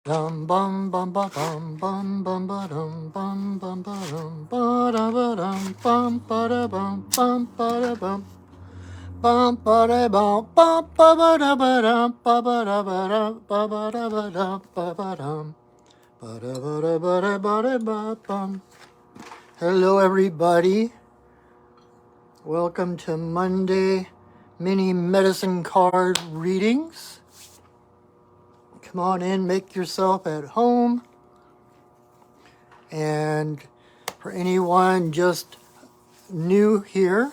Dum bum bum ba bum bum bum ba dum bum bum ba dum ba da ba dum bum ba da bum bum ba da bum ba da ba dum ba ba da ba dum ba ba da ba dum ba ba dum ba da ba da ba da ba da ba bum. Hello, everybody. Welcome to Monday mini medicine card readings. Come on in, make yourself at home. And for anyone just new here,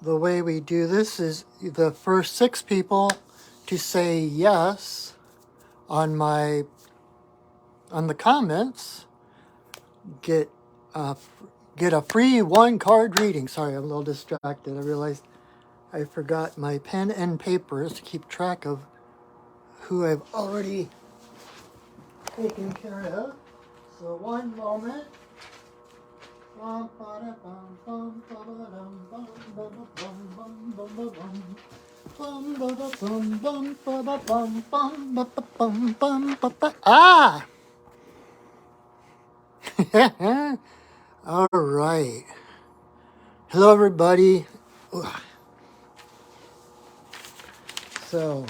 the way we do this is the first 6 people to say yes on the comments get a free 1-card reading. Sorry, I'm a little distracted. I realized I forgot my pen and papers to keep track of who I've already taken care of. So one moment. Bum, ba-da, bum, bum, ba-ba-dum, bum, ba-ba-bum, bum, ba-ba-bum. Bum, ba-ba-bum, bum, ba-ba-bum, bum, ba-ba-bum, bum, ba-ba. Ah! All right. Hello, everybody. So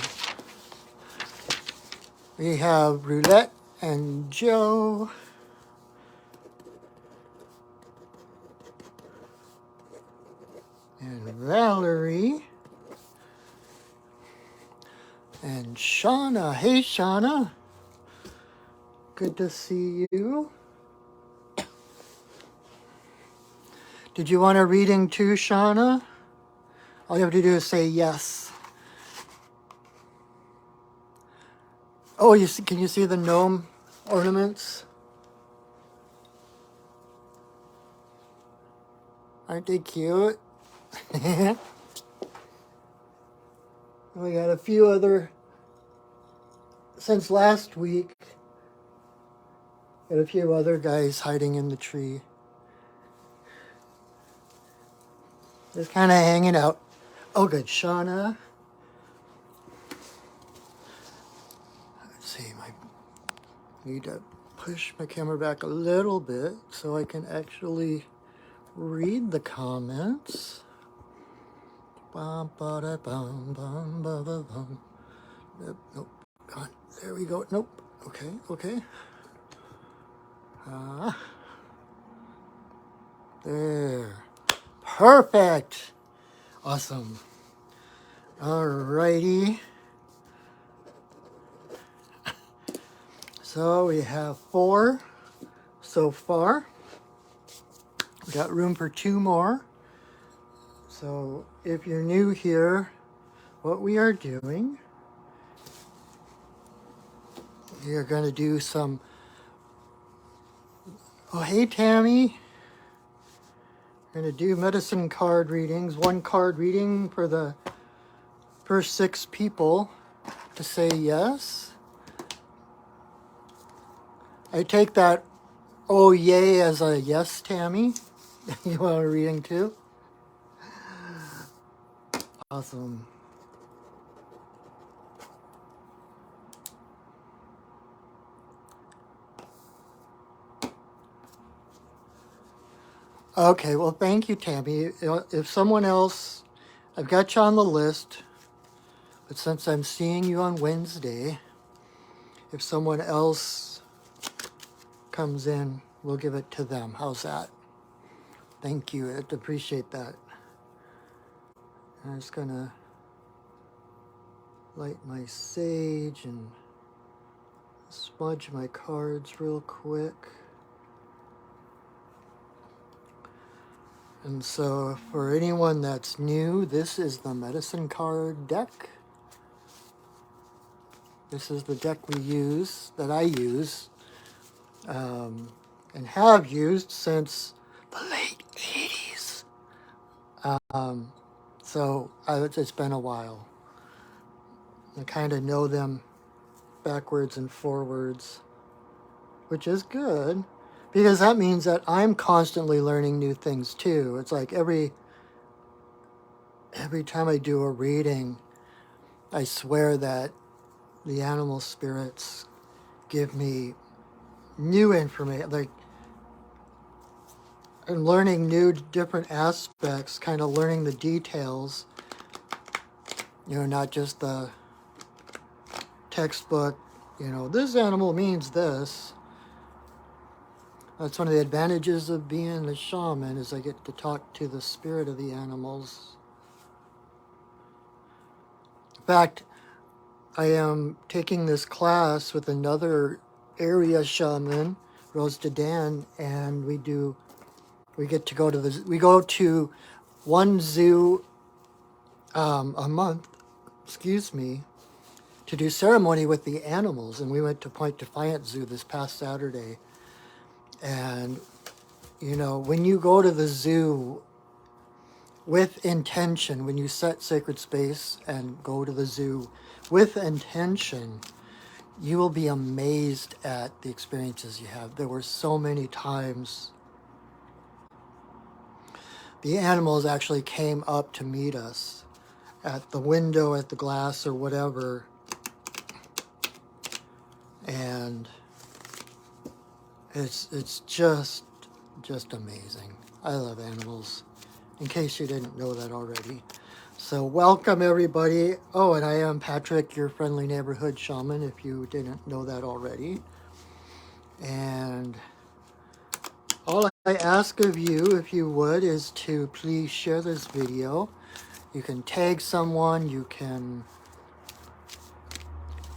we have Roulette and Joe. And Valerie. And Shauna. Hey, Shauna. Good to see you. Did you want a reading too, Shauna? All you have to do is say yes. Oh, can you see the gnome ornaments? Aren't they cute? We got a few other, since last week, got a few other guys hiding in the tree. Just kind of hanging out. Oh, good. Shauna. Let's see. I need to push my camera back a little bit so I can actually read the comments. Bum, ba, da, bum, bum, ba, ba, bum. Nope. God. There we go. Nope. Okay. There. Perfect. Awesome. Alrighty. So we have 4 so far. We got room for 2 more. So if you're new here, what we are doing, we are going to do some, oh, hey, Tammy. We're going to do medicine card readings, 1 card reading for the first 6 people to say yes. I take that, oh, yay, as a yes, Tammy. You want a reading too? Awesome. Okay, well, thank you, Tammy. If someone else, I've got you on the list, but since I'm seeing you on Wednesday, if someone else comes in, we'll give it to them. How's that? Thank you. I'd appreciate that. I'm just going to light my sage and smudge my cards real quick. And so for anyone that's new, this is the medicine card deck. This is the deck we use, that I use, and have used since the late 80s. So it's been a while. I kind of know them backwards and forwards, which is good, because that means that I'm constantly learning new things too. It's like every time I do a reading, I swear that the animal spirits give me new information, like I'm learning new different aspects, kind of learning the details, not just the textbook, this animal means this. That's one of the advantages of being a shaman, is I get to talk to the spirit of the animals. In fact, I am taking this class with another area shaman, Rose Dedan, and we get to go to one zoo a month, to do ceremony with the animals. And we went to Point Defiant Zoo this past Saturday. And, when you go to the zoo with intention, when you set sacred space and go to the zoo with intention, you will be amazed at the experiences you have. There were so many times the animals actually came up to meet us at the window, at the glass, or whatever. And it's just amazing. I love animals, in case you didn't know that already. So welcome, everybody. Oh, and I am Patrick, your friendly neighborhood shaman, if you didn't know that already. And all I ask of you, if you would, is to please share this video. You can tag someone, you can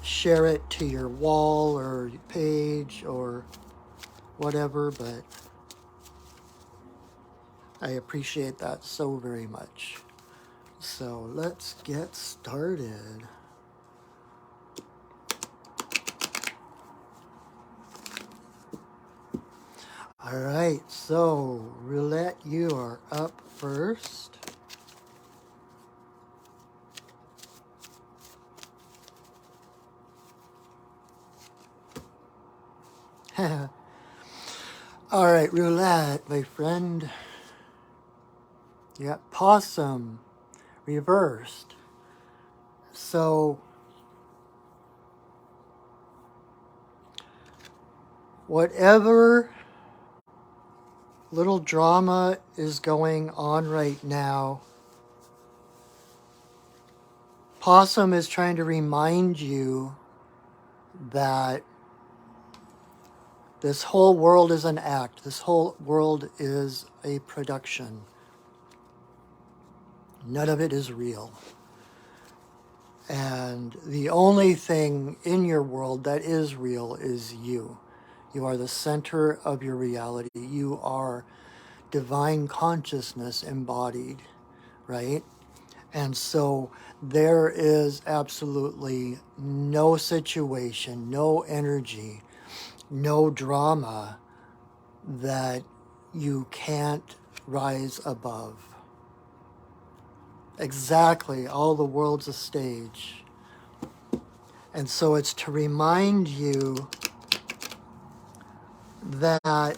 share it to your wall or page or whatever, but I appreciate that so very much. So let's get started. All right, so Roulette, you are up first. All right, Roulette, my friend. You got Possum reversed. So whatever little drama is going on right now, Possum is trying to remind you that this whole world is an act. This whole world is a production. None of it is real. And the only thing in your world that is real is you. You are the center of your reality. You are divine consciousness embodied, right? And so there is absolutely no situation, no energy, no drama that you can't rise above. Exactly, all the world's a stage. And so it's to remind you that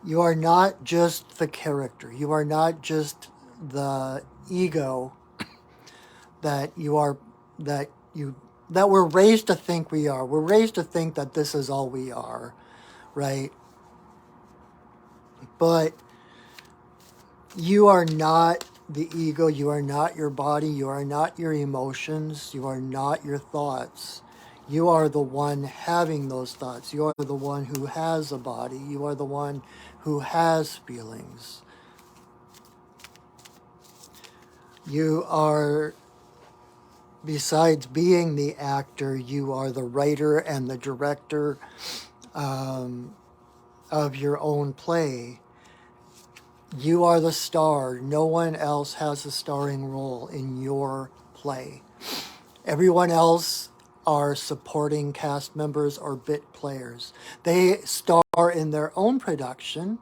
you are not just the character. You are not just the ego that we're raised to think we are. We're raised to think that this is all we are, right? But you are not the ego. You are not your body. You are not your emotions. You are not your thoughts. You are the one having those thoughts. You are the one who has a body. You are the one who has feelings. You are, besides being the actor, you are the writer and the director of your own play. You are the star. No one else has a starring role in your play. Everyone else are supporting cast members or bit players. They star in their own production,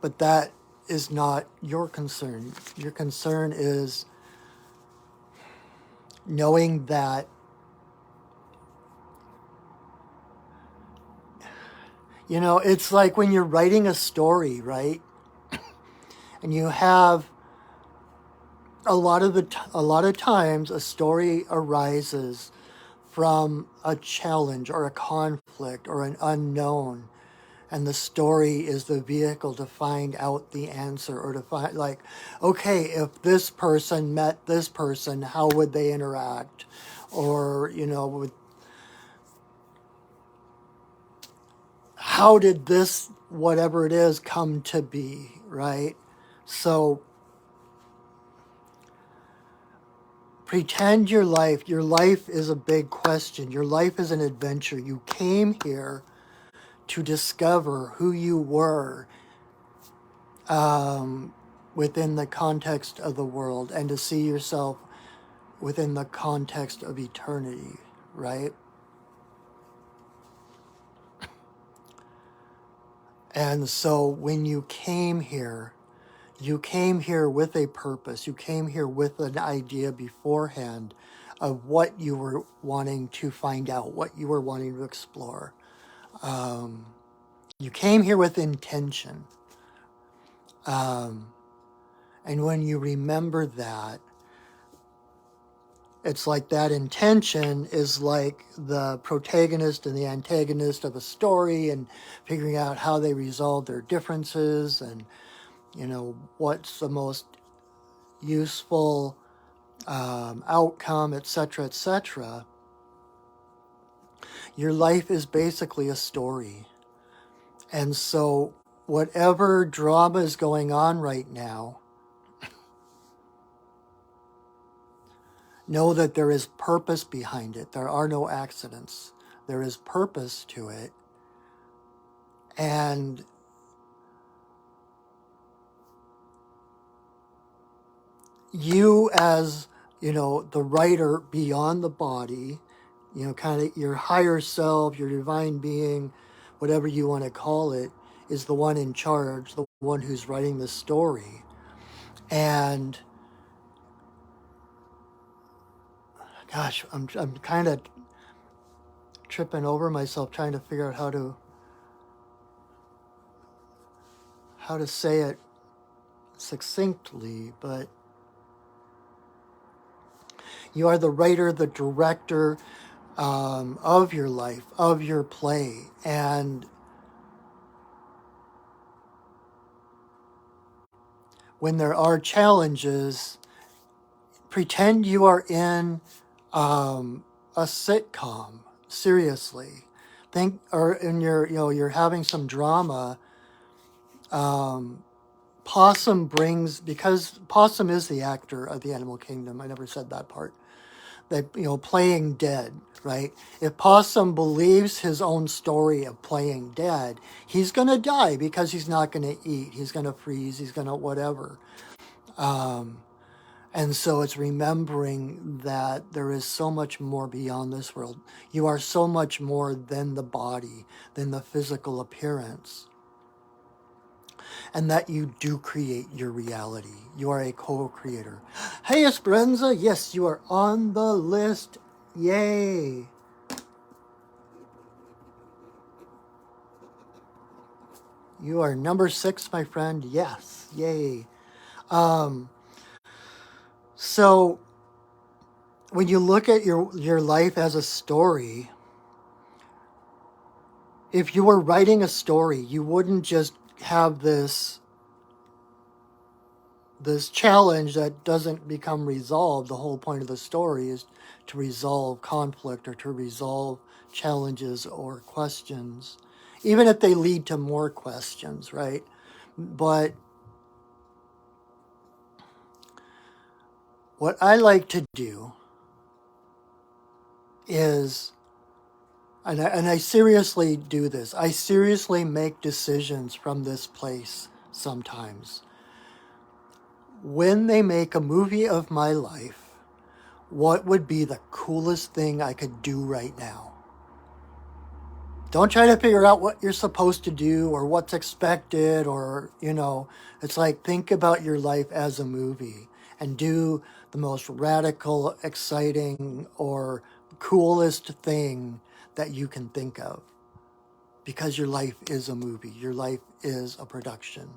but that is not your concern. Your concern is knowing that, it's like when you're writing a story, right? And you have a lot of times a story arises from a challenge or a conflict or an unknown, and the story is the vehicle to find out the answer, or to find, like, okay, if this person met this person, how would they interact? Or, how did this, whatever it is, come to be, right? So pretend your life is a big question. Your life is an adventure. You came here to discover who you were within the context of the world, and to see yourself within the context of eternity, right? And so when you came here with a purpose. You came here with an idea beforehand of what you were wanting to find out, what you were wanting to explore. You came here with intention. And when you remember that, it's like that intention is like the protagonist and the antagonist of a story, and figuring out how they resolve their differences, and, what's the most useful outcome, etc., etc. Your life is basically a story. And so whatever drama is going on right now, know that there is purpose behind it. There are no accidents. There is purpose to it. And you, as, the writer beyond the body, kind of your higher self, your divine being, whatever you want to call it, is the one in charge, the one who's writing the story. And gosh, I'm kind of tripping over myself trying to figure out how to say it succinctly, but you are the writer, the director of your life, of your play. And when there are challenges, pretend you are in a sitcom. Seriously, think, or in you're having some drama. Possum brings, because Possum is the actor of the Animal Kingdom. I never said that part. That, playing dead, right? If Possum believes his own story of playing dead, he's going to die because he's not going to eat. He's going to freeze. He's going to whatever. And so it's remembering that there is so much more beyond this world. You are so much more than the body, than the physical appearance. And that you do create your reality. You are a co-creator. Hey, Esperanza, yes, you are on the list. Yay. You are number 6, my friend. Yes, yay. So when you look at your life as a story, if you were writing a story, you wouldn't just have this challenge that doesn't become resolved. The whole point of the story is to resolve conflict, or to resolve challenges or questions, even if they lead to more questions, right? But what I like to do is, and I seriously do this, I seriously make decisions from this place sometimes. When they make a movie of my life, what would be the coolest thing I could do right now? Don't try to figure out what you're supposed to do or what's expected, or, it's like, think about your life as a movie and do the most radical, exciting, or coolest thing that you can think of. Because your life is a movie. Your life is a production.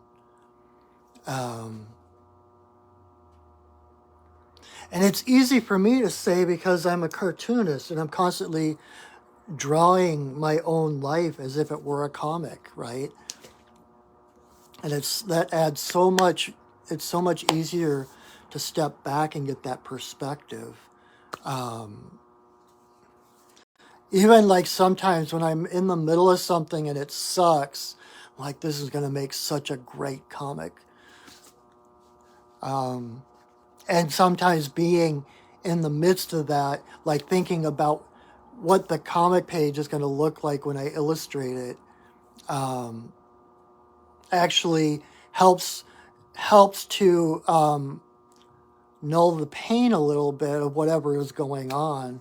And it's easy for me to say because I'm a cartoonist and I'm constantly drawing my own life as if it were a comic, right? And that adds so much, it's so much easier to step back and get that perspective. Even like sometimes when I'm in the middle of something and it sucks, I'm like, this is going to make such a great comic. And sometimes being in the midst of that, like thinking about what the comic page is going to look like when I illustrate it, actually helps to null the pain a little bit of whatever is going on.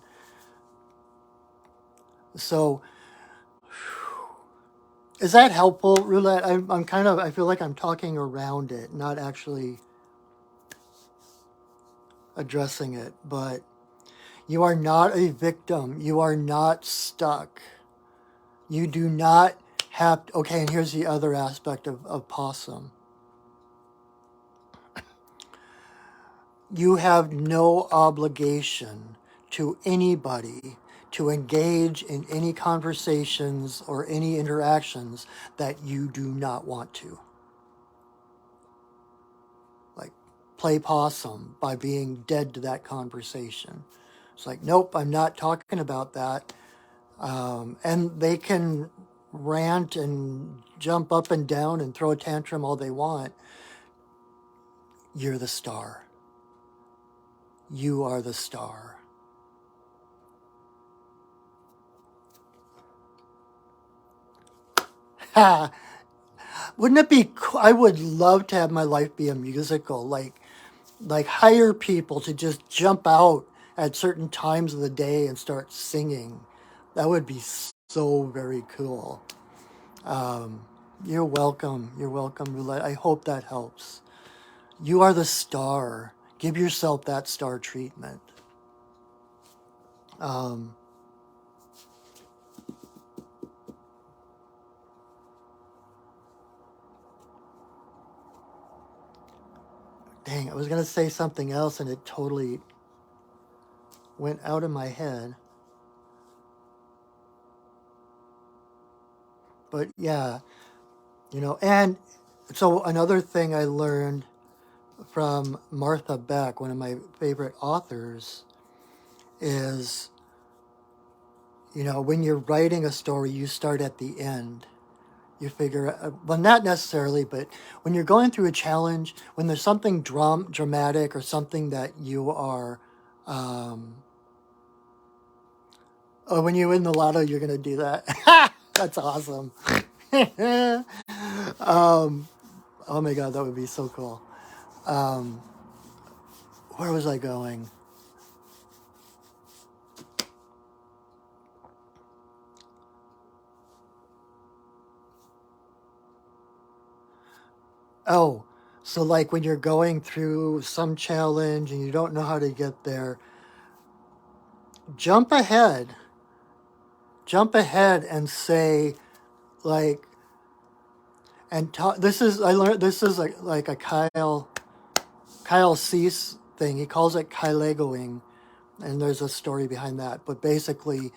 So, is that helpful, Roulette? I'm kind of, I feel like I'm talking around it, not actually addressing it. But you are not a victim. You are not stuck. You do not have, okay, and here's the other aspect of possum. You have no obligation to anybody to engage in any conversations or any interactions that you do not want to. Like, play possum by being dead to that conversation. It's like, nope, I'm not talking about that. And they can rant and jump up and down and throw a tantrum all they want. You're the star. You are the star. Ha! Wouldn't it be cool? I would love to have my life be a musical, like hire people to just jump out at certain times of the day and start singing. That would be so very cool. You're welcome. You're welcome, Roulette. I hope that helps. You are the star. Give yourself that star treatment. Dang, I was going to say something else and it totally went out of my head. But yeah, and so another thing I learned from Martha Beck, one of my favorite authors, is, when you're writing a story, you start at the end. You figure, well, not necessarily, but when you're going through a challenge, when there's something dramatic or something that you are, oh, when you win the lotto, you're going to do that. That's awesome. Oh my God, that would be so cool. Where was I going? Oh, so like when you're going through some challenge and you don't know how to get there, jump ahead. Jump ahead and say, like, and this is, I learned, this is like a Kyle Cease thing. He calls it Kylegoing, and there's a story behind that. But basically,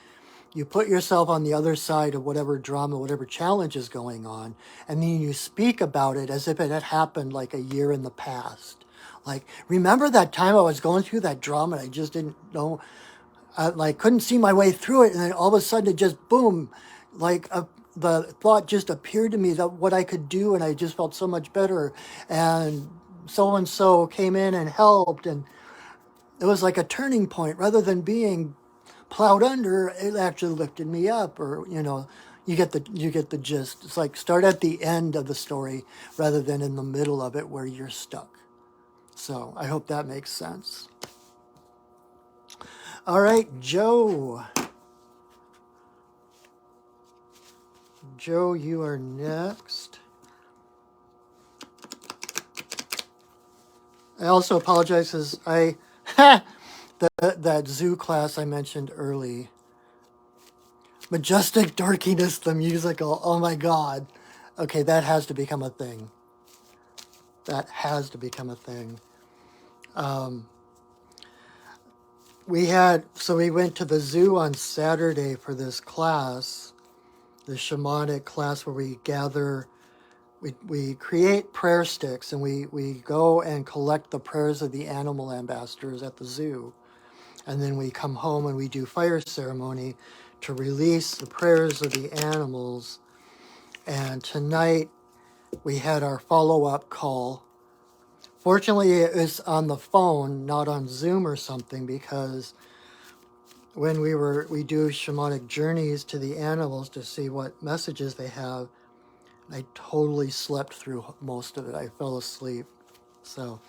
you put yourself on the other side of whatever drama, whatever challenge is going on, and then you speak about it as if it had happened like a year in the past. Like, remember that time I was going through that drama and I just didn't know, I couldn't see my way through it, and then all of a sudden it just boom, the thought just appeared to me that what I could do, and I just felt so much better. And so came in and helped, and it was like a turning point. Rather than being plowed under, it actually lifted me up. Or you get the gist. It's like start at the end of the story rather than in the middle of it where you're stuck. So I hope that makes sense. All right, Joe. Joe, you are next. I also apologize because that zoo class I mentioned early. Majestic Dorkiness, the musical. Oh my God. Okay, that has to become a thing. That has to become a thing. we went to the zoo on Saturday for this class, the shamanic class where we gather, we create prayer sticks and we go and collect the prayers of the animal ambassadors at the zoo. And then we come home and we do fire ceremony to release the prayers of the animals. And tonight we had our follow-up call. Fortunately, it was on the phone, not on Zoom or something, because when we do shamanic journeys to the animals to see what messages they have, I totally slept through most of it. I fell asleep. So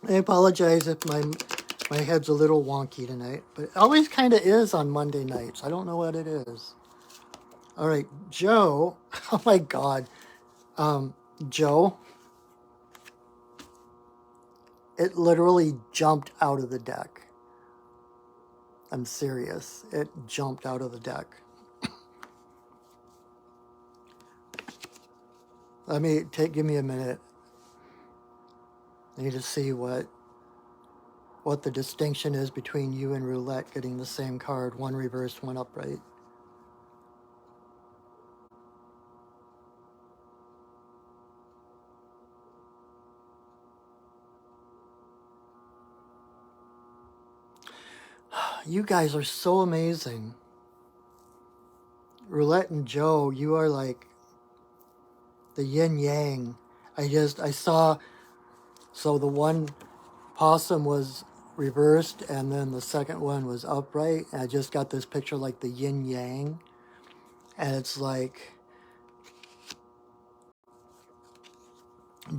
I apologize if my head's a little wonky tonight, but it always kind of is on Monday nights. I don't know what it is. All right, Joe. Oh my God. Joe, it literally jumped out of the deck. I'm serious. It jumped out of the deck. Give me a minute. I need to see what the distinction is between you and roulette getting the same card, one reversed, one upright. You guys are so amazing. Roulette and Joe, you are like the yin yang. I saw, so the one possum was reversed and then the second one was upright. And I just got this picture like the yin yang. And it's like,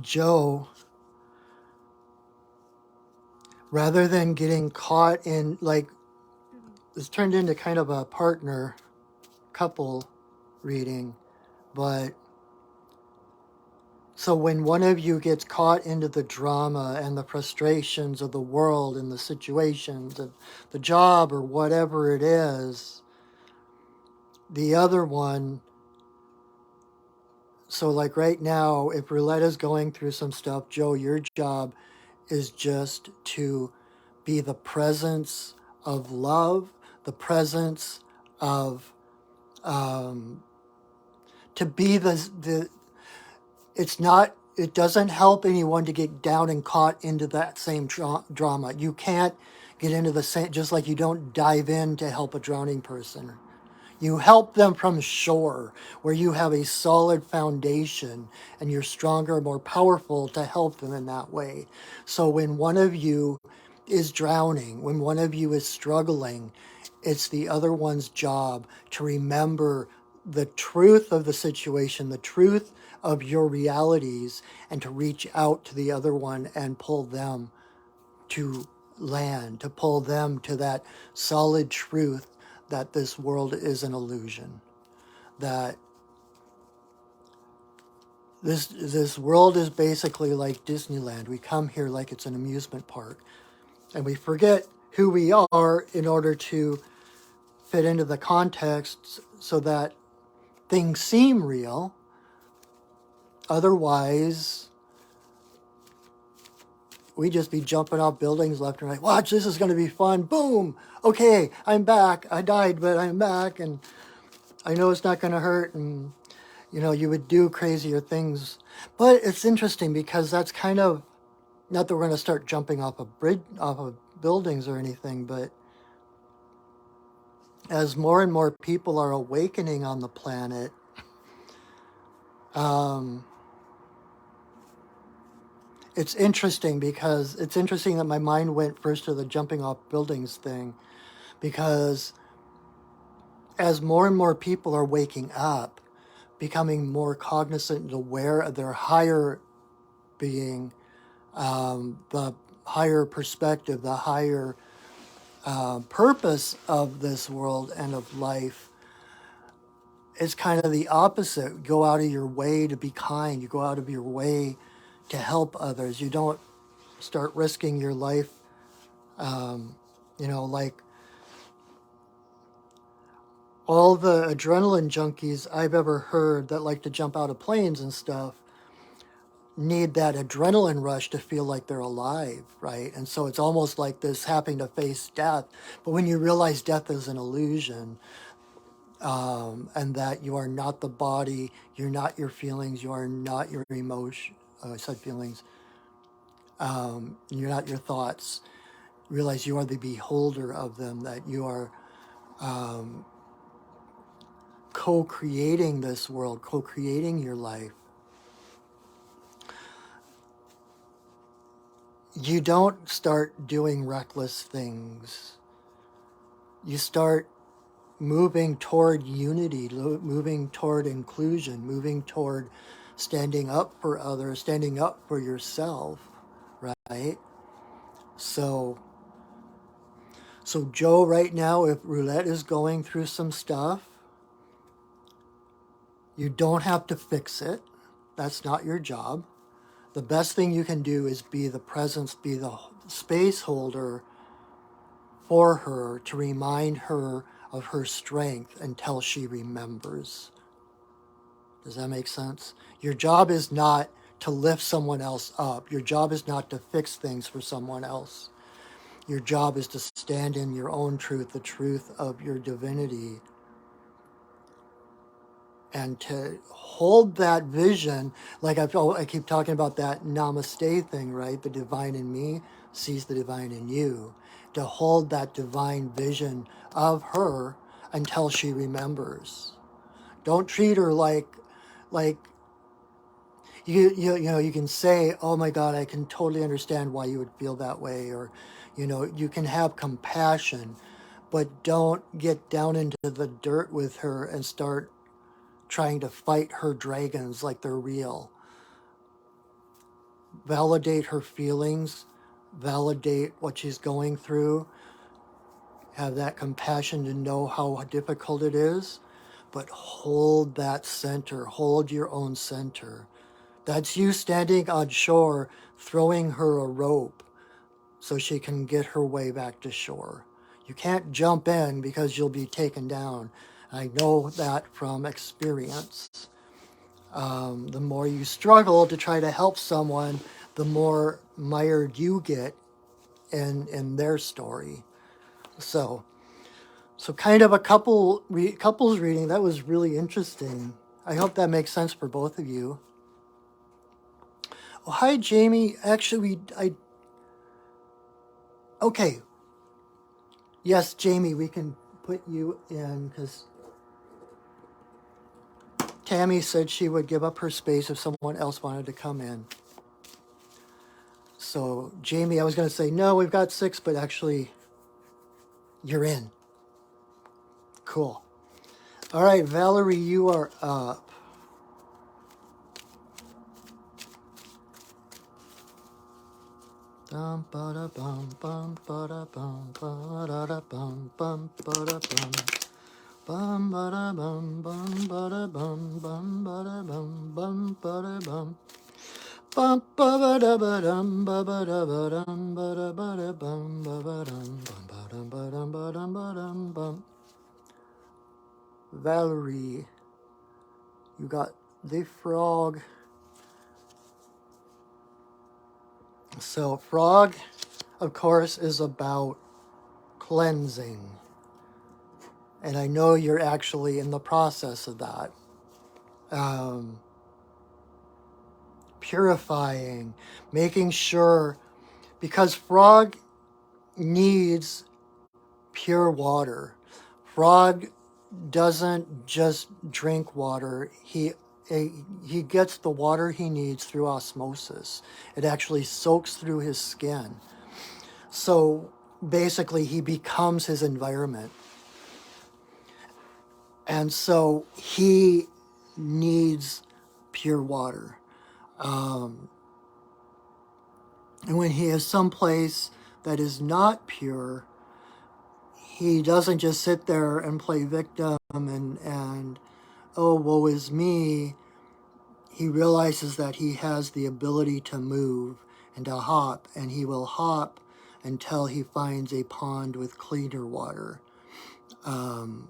Joe, rather than getting caught in, like, it's turned into kind of a partner couple reading, but so when one of you gets caught into the drama and the frustrations of the world and the situations of the job or whatever it is, the other one, so like right now, if Rouletta's going through some stuff, Joe, your job is just to be the presence of love, the presence of, to be it doesn't help anyone to get down and caught into that same drama. You can't get into the same, just like you don't dive in to help a drowning person. You help them from shore where you have a solid foundation and you're stronger, more powerful to help them in that way. So when one of you is drowning, when one of you is struggling, it's the other one's job to remember the truth of the situation, the truth of your realities, and to reach out to the other one and pull them to land, to pull them to that solid truth that this world is an illusion, that this world is basically like Disneyland. We come here like it's an amusement park, and we forget who we are in order to fit into the context so that things seem real. Otherwise, we just be jumping off buildings left and right. Watch, this is going to be fun. Boom. Okay, I'm back. I died, but I'm back, and I know it's not going to hurt. And you would do crazier things. But it's interesting because that's kind of, not that we're going to start jumping off of buildings or anything, but as more and more people are awakening on the planet, it's interesting that my mind went first to the jumping off buildings thing, because as more and more people are waking up, becoming more cognizant and aware of their higher being, the higher perspective, the higher purpose of this world and of life, it's kind of the opposite. Go out of your way to be kind. You go out of your way to help others. You don't start risking your life, like all the adrenaline junkies I've ever heard that like to jump out of planes and stuff. need that adrenaline rush to feel like they're alive, right? And so it's almost like this having to face death. But when you realize death is an illusion, and that you are not the body, you're not your feelings, you are not your emotion. I said feelings. You're not your thoughts. Realize you are the beholder of them. That you are co-creating this world, co-creating your life. You don't start doing reckless things. You start moving toward unity, moving toward inclusion, moving toward standing up for others, standing up for yourself, right? So Joe, right now, if Roulette is going through some stuff, you don't have to fix it. That's not your job. The best thing you can do is be the presence, be the space holder for her to remind her of her strength until she remembers. Does that make sense? Your job is not to lift someone else up. Your job is not to fix things for someone else. Your job is to stand in your own truth, the truth of your divinity, and to hold that vision. Like I keep talking about that namaste thing, right? The divine in me sees the divine in you. To hold that divine vision of her until she remembers. Don't treat her like you can say, oh my God, I can totally understand why you would feel that way, or you can have compassion, but don't get down into the dirt with her and start trying to fight her dragons like they're real. Validate her feelings, validate what she's going through, have that compassion to know how difficult it is, but hold that center, hold your own center. That's you standing on shore, throwing her a rope so she can get her way back to shore. You can't jump in because you'll be taken down. I know that from experience. The more you struggle to try to help someone, the more mired you get in their story. So kind of a couples reading. That was really interesting. I hope that makes sense for both of you. Oh, hi, Jamie. Actually, okay. Yes, Jamie, we can put you in because Tammy said she would give up her space if someone else wanted to come in. So, Jamie, I was going to say, no, we've got 6, but actually, you're in. Cool. All right, Valerie, you are up. Bum ba da bum bum ba da bum ba da bum bum ba da bum bum ba da bum ba da bum ba da bum ba da bum bum ba da ba dum ba da ba dum ba da ba da bum ba dum ba dum ba dum ba dum ba dum bum. Valerie, you got the frog. So frog, of course, is about cleansing. And I know you're actually in the process of that. Purifying, making sure, because frog needs pure water. Frog doesn't just drink water. He gets the water he needs through osmosis. It actually soaks through his skin. So basically, he becomes his environment. And so he needs pure water. And when he is someplace that is not pure, he doesn't just sit there and play victim and oh, woe is me. He realizes that he has the ability to move and to hop, and he will hop until he finds a pond with cleaner water. And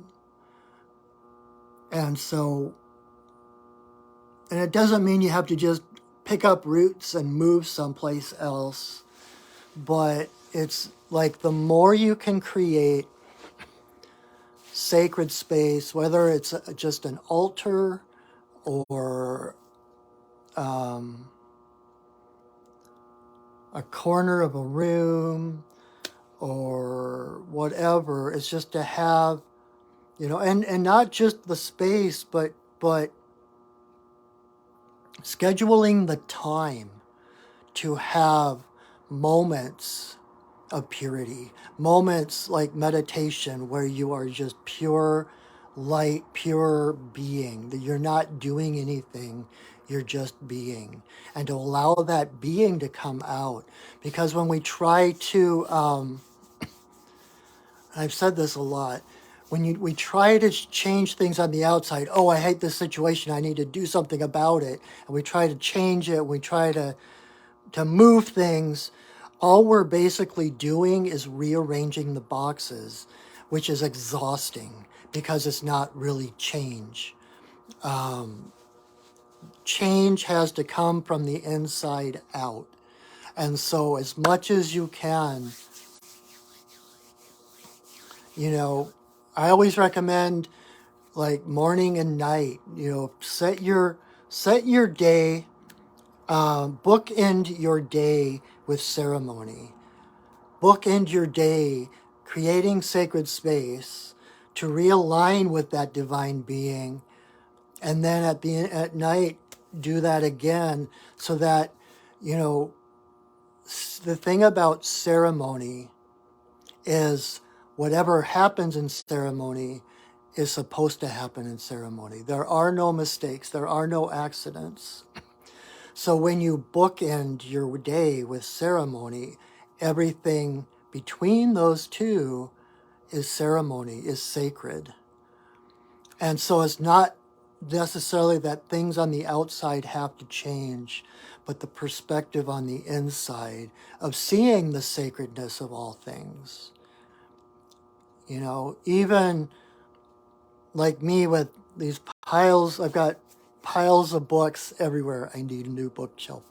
it doesn't mean you have to just pick up roots and move someplace else. But it's like the more you can create sacred space, whether it's just an altar or a corner of a room or whatever, it's just to have, and not just the space, but scheduling the time to have moments of purity, moments like meditation where you are just pure light, pure being, that you're not doing anything, you're just being, and to allow that being to come out. Because when we try to, I've said this a lot, we try to change things on the outside, oh, I hate this situation, I need to do something about it, and we try to change it, we try to move things, all we're basically doing is rearranging the boxes, which is exhausting because it's not really change. Change has to come from the inside out. And so as much as you can, I always recommend like morning and night, set your day, bookend your day with ceremony. Bookend your day creating sacred space to realign with that divine being, and then at night do that again, so that the thing about ceremony is whatever happens in ceremony is supposed to happen in ceremony. There are no mistakes, there are no accidents. So when you bookend your day with ceremony, everything between those two is ceremony, is sacred. And so it's not necessarily that things on the outside have to change, but the perspective on the inside of seeing the sacredness of all things. Even like me with these piles, I've got piles of books everywhere. I need a new bookshelf.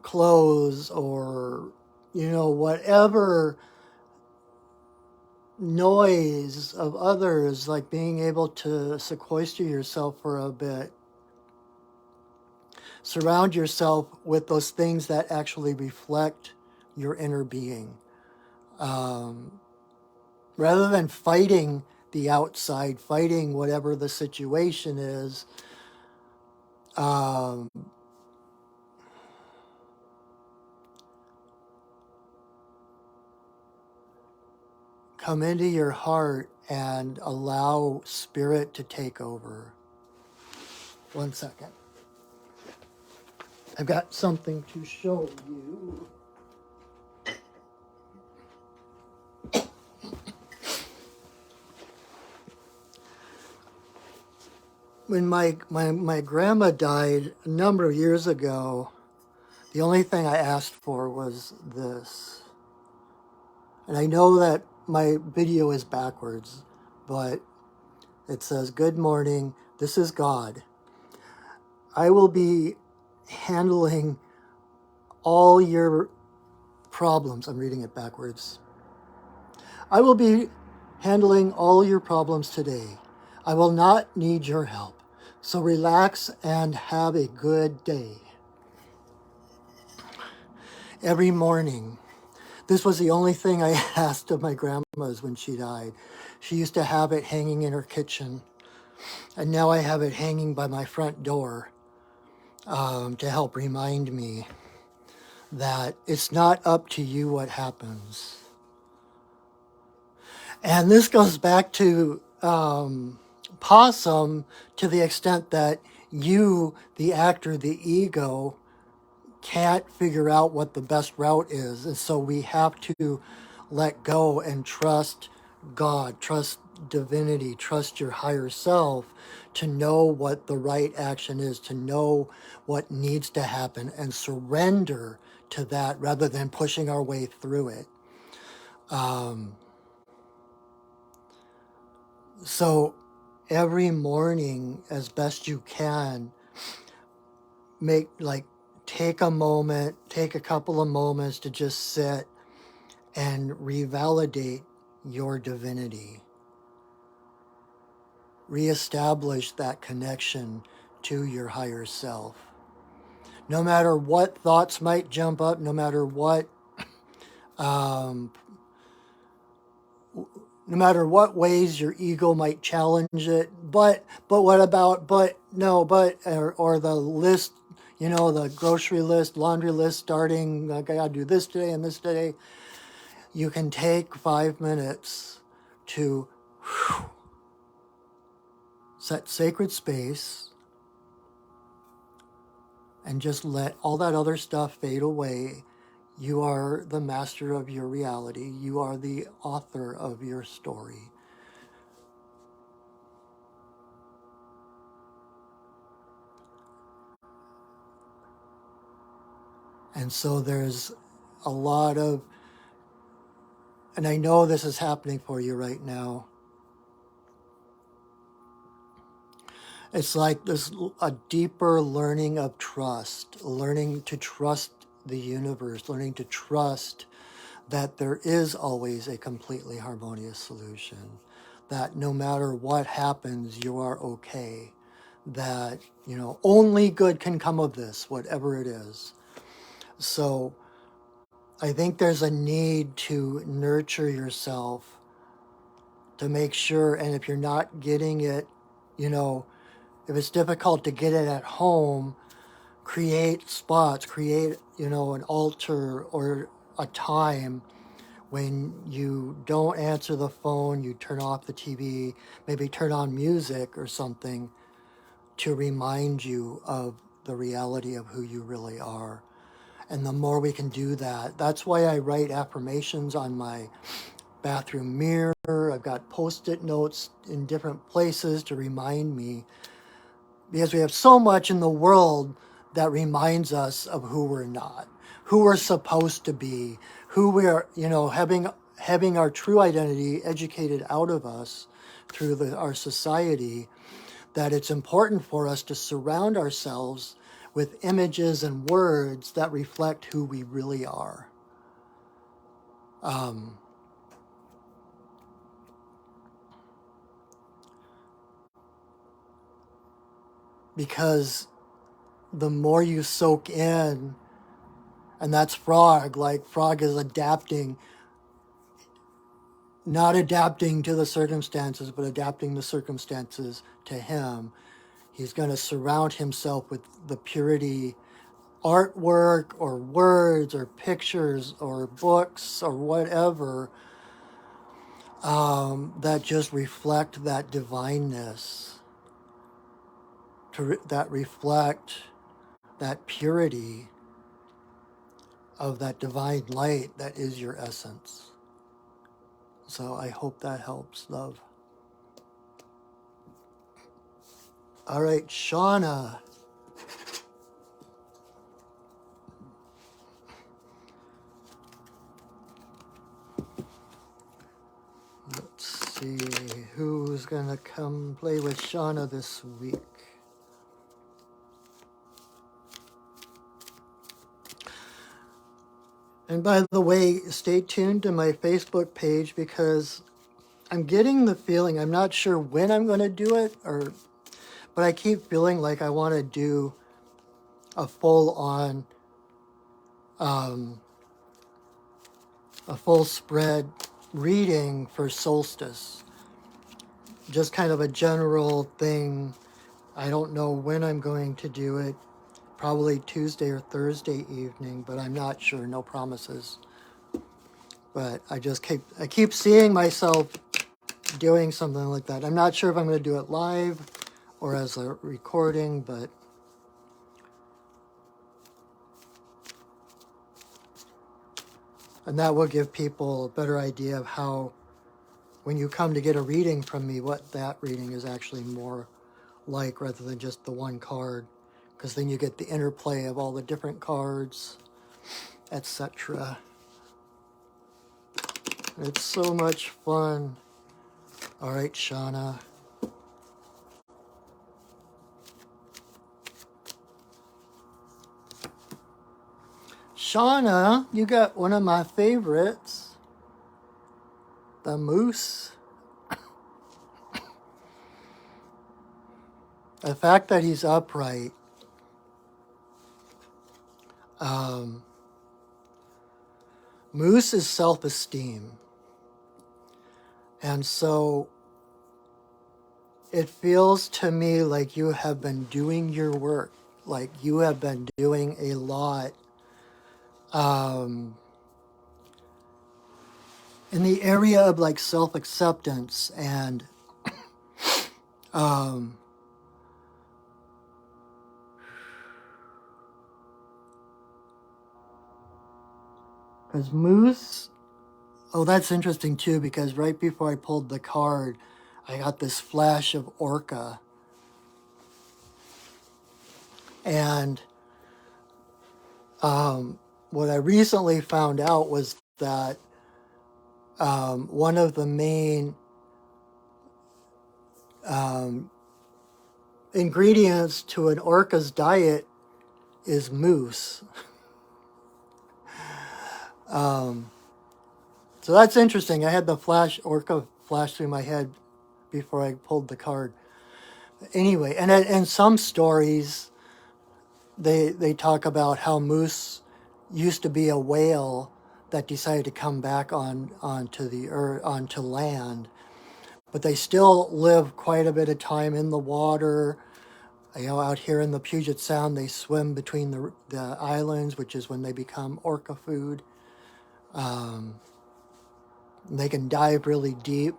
Clothes or, whatever noise of others, like being able to sequester yourself for a bit. Surround yourself with those things that actually reflect your inner being. Rather than fighting the outside, fighting whatever the situation is, come into your heart and allow spirit to take over. 1 second. I've got something to show you. When my grandma died a number of years ago, the only thing I asked for was this. And I know that my video is backwards, but it says, "Good morning, this is God. I will be handling all your problems." I'm reading it backwards. "I will be handling all your problems today. I will not need your help. So relax and have a good day." Every morning. This was the only thing I asked of my grandma's when she died. She used to have it hanging in her kitchen. And now I have it hanging by my front door to help remind me that it's not up to you what happens. And this goes back to Possum, to the extent that you, the actor, the ego, can't figure out what the best route is. And so we have to let go and trust God, trust divinity, trust your higher self to know what the right action is, to know what needs to happen, and surrender to that rather than pushing our way through it. So every morning, as best you can, take a moment, take a couple of moments to just sit and revalidate your divinity. Reestablish that connection to your higher self. No matter what thoughts might jump up, no matter what no matter what ways your ego might challenge it, but what about, but no, but, or the list, the grocery list, laundry list starting, like I gotta do this today and this today. You can take 5 minutes to set sacred space and just let all that other stuff fade away. You are the master of your reality. You are the author of your story. And so there's a lot of, and I know this is happening for you right now. It's like this, a deeper learning of trust, learning to trust the universe, learning to trust that there is always a completely harmonious solution, that no matter what happens, you are okay, that, only good can come of this, whatever it is. So I think there's a need to nurture yourself to make sure, and if you're not getting it, if it's difficult to get it at home, create spots, create, an altar or a time when you don't answer the phone, you turn off the TV, maybe turn on music or something to remind you of the reality of who you really are. And the more we can do that, that's why I write affirmations on my bathroom mirror. I've got post-it notes in different places to remind me, because we have so much in the world that reminds us of who we're not, who we're supposed to be, who we're, having our true identity educated out of us through our society, that it's important for us to surround ourselves with images and words that reflect who we really are. Because the more you soak in, and that's Frog, like Frog is adapting, not adapting to the circumstances, but adapting the circumstances to him. He's going to surround himself with the purity, artwork or words or pictures or books or whatever, that just reflect that divineness, that reflect that purity of that divine light that is your essence. So I hope that helps, love. All right, Shauna. Let's see who's going to come play with Shauna this week. And by the way, stay tuned to my Facebook page, because I'm getting the feeling, I'm not sure when I'm going to do it, but I keep feeling like I want to do a full-on, a full spread reading for solstice. Just kind of a general thing. I don't know when I'm going to do it. Probably Tuesday or Thursday evening, but I'm not sure. No promises. But I keep seeing myself doing something like that. I'm not sure if I'm going to do it live or as a recording, but and that will give people a better idea of how, when you come to get a reading from me, what that reading is actually more like, rather than just the one card, because then you get the interplay of all the different cards, etc. It's so much fun. All right, Shauna. Shauna, you got one of my favorites, the moose. The fact that he's upright. Moose is self-esteem. And so it feels to me like you have been doing your work, like you have been doing a lot in the area of like self-acceptance and because moose, oh, that's interesting too, because right before I pulled the card, I got this flash of orca. And what I recently found out was that one of the main ingredients to an orca's diet is moose. So that's interesting. I had the orca flash through my head before I pulled the card. Anyway, and in some stories, they talk about how moose used to be a whale that decided to come back onto land, but they still live quite a bit of time in the water. You know, out here in the Puget Sound, they swim between the islands, which is when they become orca food. They can dive really deep.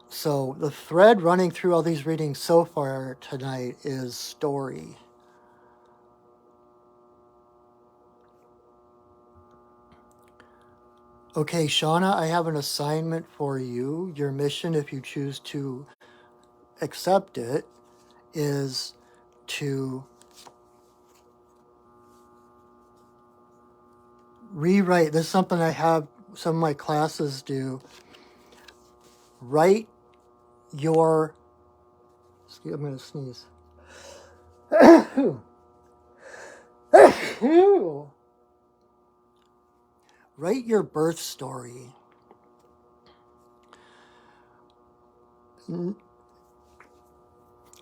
So the thread running through all these readings so far tonight is story. Okay, Shauna, I have an assignment for you. Your mission, if you choose to accept it, is to rewrite. This is something I have some of my classes do. Write your, I'm going to sneeze. Write your birth story.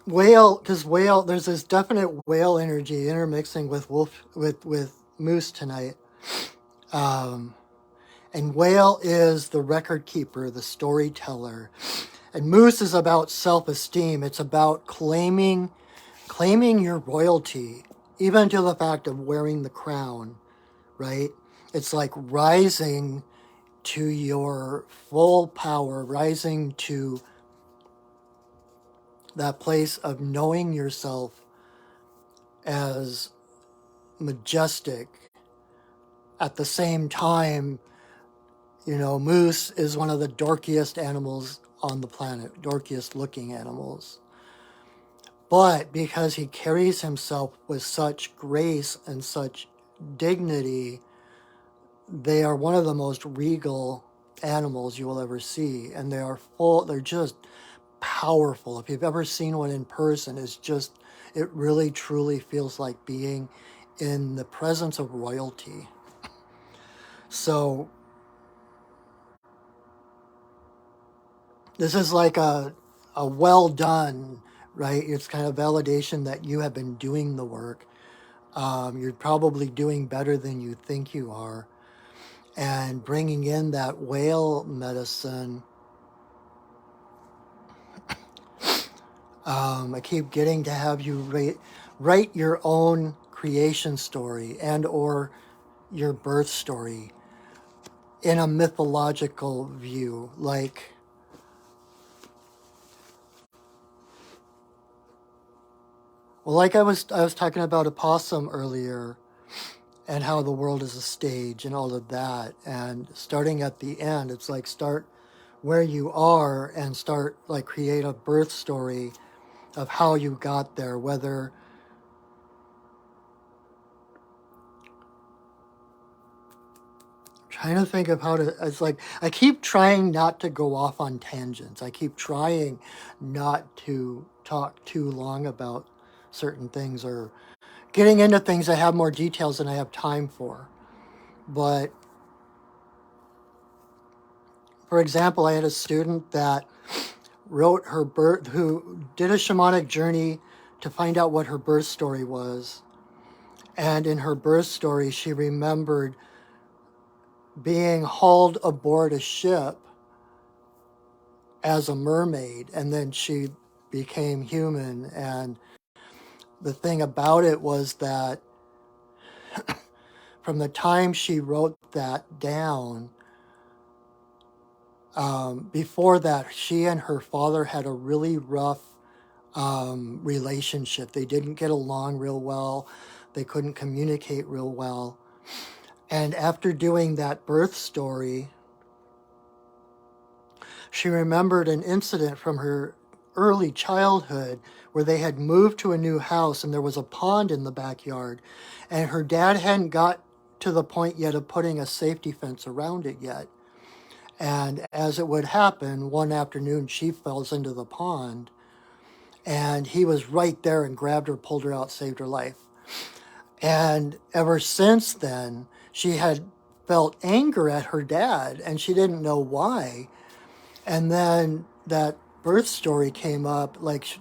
Whale, there's this definite whale energy intermixing with moose tonight. And whale is the record keeper, the storyteller. And moose is about self-esteem. It's about claiming your royalty, even to the fact of wearing the crown, right? It's like rising to your full power, rising to that place of knowing yourself as majestic. At the same time, you know, moose is one of the dorkiest animals on the planet, dorkiest looking animals. But because he carries himself with such grace and such dignity, they are one of the most regal animals you will ever see. And they're just powerful. If you've ever seen one in person, it really truly feels like being in the presence of royalty. So this is like a well done, right? It's kind of validation that you have been doing the work. You're probably doing better than you think you are. And bringing in that whale medicine, I keep getting to have you write your own creation story and or your birth story in a mythological view. Like I was talking about a possum earlier and how the world is a stage and all of that. And starting at the end, it's like start where you are and start like create a birth story of how you got there, whether trying to think of how to, it's like, I keep trying not to go off on tangents. I keep trying not to talk too long about certain things or getting into things that have more details than I have time for. But for example, I had a student that wrote her birth, who did a shamanic journey to find out what her birth story was. And in her birth story, she remembered being hauled aboard a ship as a mermaid, and then she became human. And the thing about it was that from the time she wrote that down, before that, she and her father had a really rough relationship. They didn't get along real well. They couldn't communicate real well. And after doing that birth story, she remembered an incident from her early childhood where they had moved to a new house and there was a pond in the backyard, and her dad hadn't got to the point yet of putting a safety fence around it yet. And as it would happen, one afternoon she falls into the pond, and he was right there and grabbed her, pulled her out, saved her life. And ever since then, she had felt anger at her dad, and she didn't know why. And then that birth story came up, like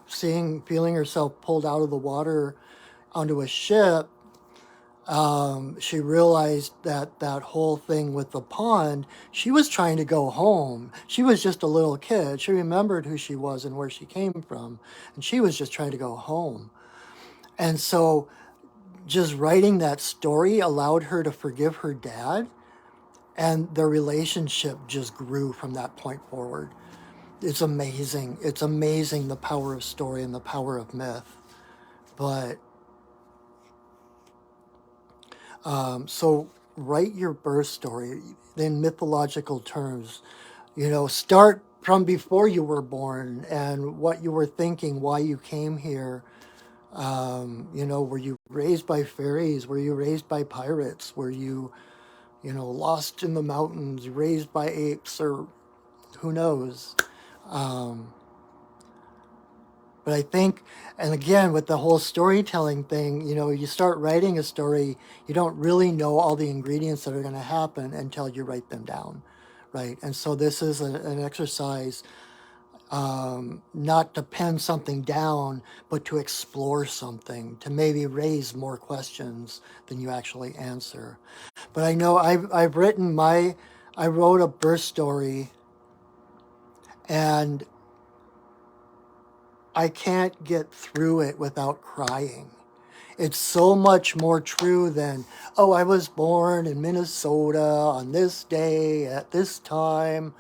feeling herself pulled out of the water onto a ship. She realized that that whole thing with the pond, she was trying to go home. She was just a little kid. She remembered who she was and where she came from, and she was just trying to go home. And so just writing that story allowed her to forgive her dad, and their relationship just grew from that point forward. It's amazing. It's amazing, the power of story and the power of myth. But so write your birth story in mythological terms. Start from before you were born and what you were thinking, why you came here. Were you raised by fairies? Were you raised by pirates? Were you, lost in the mountains, raised by apes, or who knows? But I think, and again, with the whole storytelling thing, you start writing a story, you don't really know all the ingredients that are going to happen until you write them down, right? And so this is an exercise, not to pen something down, but to explore something, to maybe raise more questions than you actually answer. But I know I've written I wrote a birth story, and I can't get through it without crying. It's so much more true than, oh, I was born in Minnesota on this day at this time.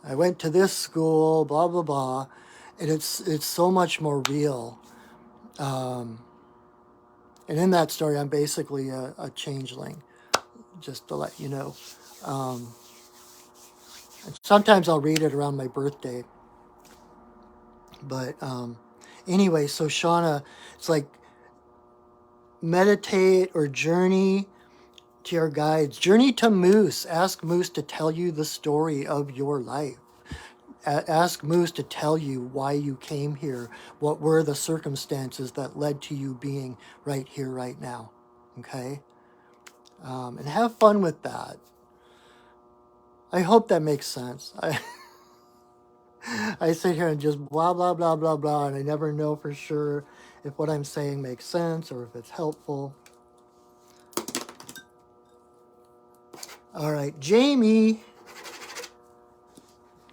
I went to this school, blah, blah, blah. And it's so much more real. And in that story, I'm basically a changeling, just to let you know. And sometimes I'll read it around my birthday. But anyway, so Shauna, it's like meditate or journey to your guides. Journey to Moose. Ask Moose to tell you the story of your life. Ask Moose to tell you why you came here. What were the circumstances that led to you being right here, right now? Okay? And have fun with that. I hope that makes sense. I sit here and just blah, blah, blah, blah, blah, and I never know for sure if what I'm saying makes sense or if it's helpful. All right, Jamie.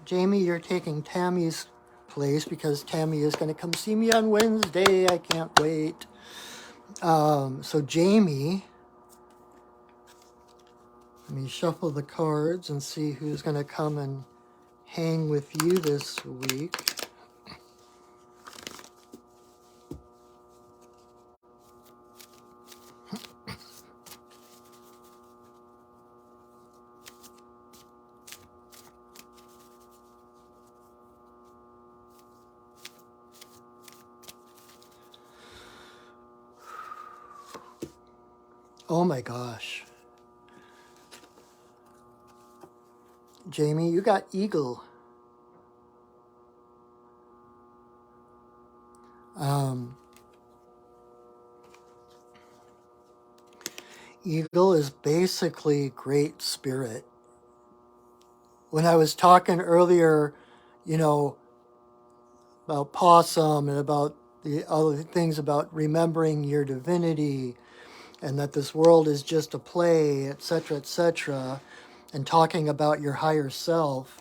Jamie, you're taking Tammy's place because Tammy is going to come see me on Wednesday. I can't wait. So Jamie, let me shuffle the cards and see who's going to come and hang with you this week. Oh my gosh. Jamie, you got Eagle. Eagle is basically Great Spirit. When I was talking earlier, you know, about possum and about the other things about remembering your divinity and that this world is just a play, etc., and talking about your higher self,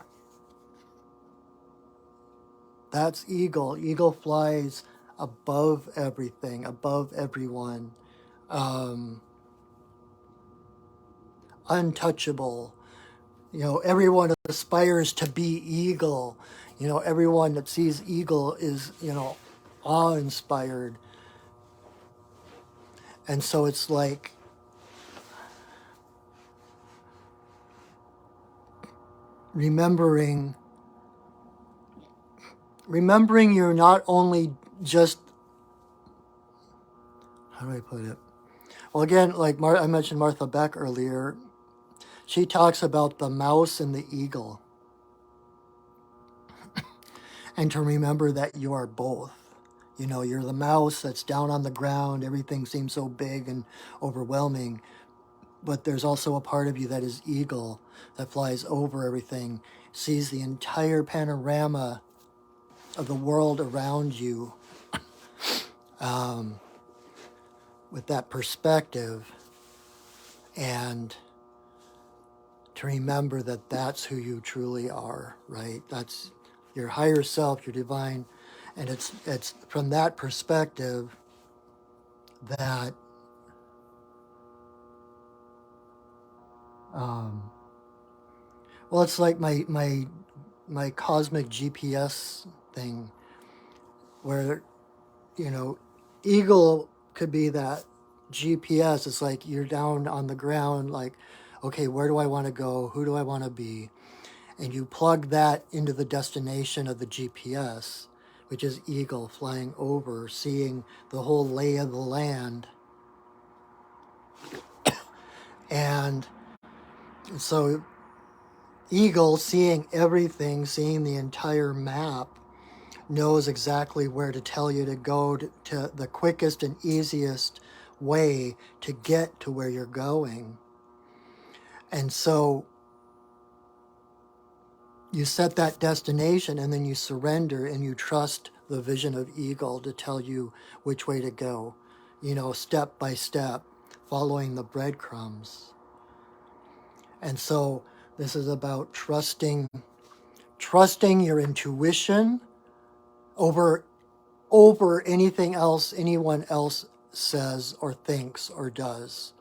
that's eagle. Eagle flies above everything, above everyone, untouchable. You know, everyone aspires to be eagle. You know, everyone that sees eagle is, you know, awe-inspired. And so it's like remembering you're not only just, how do I put it? Well, again, like I mentioned Martha Beck earlier, she talks about the mouse and the eagle, and to remember that you are both. You know, you're the mouse that's down on the ground, everything seems so big and overwhelming, but there's also a part of you that is eagle, that flies over everything, sees the entire panorama of the world around you with that perspective, and to remember that that's who you truly are, right? That's your higher self, your divine, and it's from that perspective that well, it's like my cosmic GPS thing, where, you know, eagle could be that GPS. It's like you're down on the ground, like, okay, where do I want to go? Who do I want to be? And you plug that into the destination of the GPS, which is eagle, flying over, seeing the whole lay of the land. And so eagle, seeing everything, seeing the entire map, knows exactly where to tell you to go to the quickest and easiest way to get to where you're going. And so you set that destination, and then you surrender and you trust the vision of eagle to tell you which way to go, you know, step by step, following the breadcrumbs. And so this is about trusting your intuition over anything else anyone else says or thinks or does.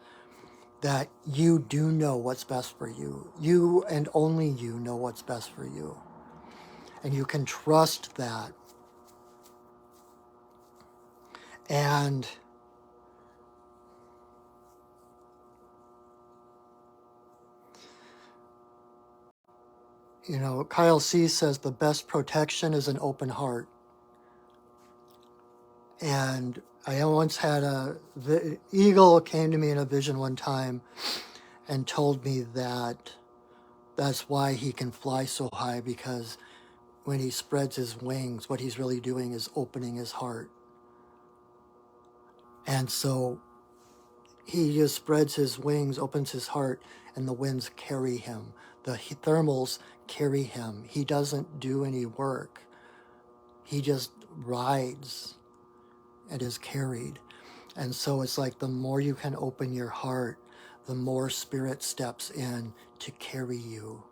That you do know what's best for you. You and only you know what's best for you. And you can trust that. And you know, Kyle C says the best protection is an open heart. And I once had the eagle came to me in a vision one time and told me that that's why he can fly so high, because when he spreads his wings, what he's really doing is opening his heart. And so he just spreads his wings, opens his heart, and the winds carry him. The thermals carry him. He doesn't do any work. He just rides and is carried. And so it's like the more you can open your heart, the more spirit steps in to carry you.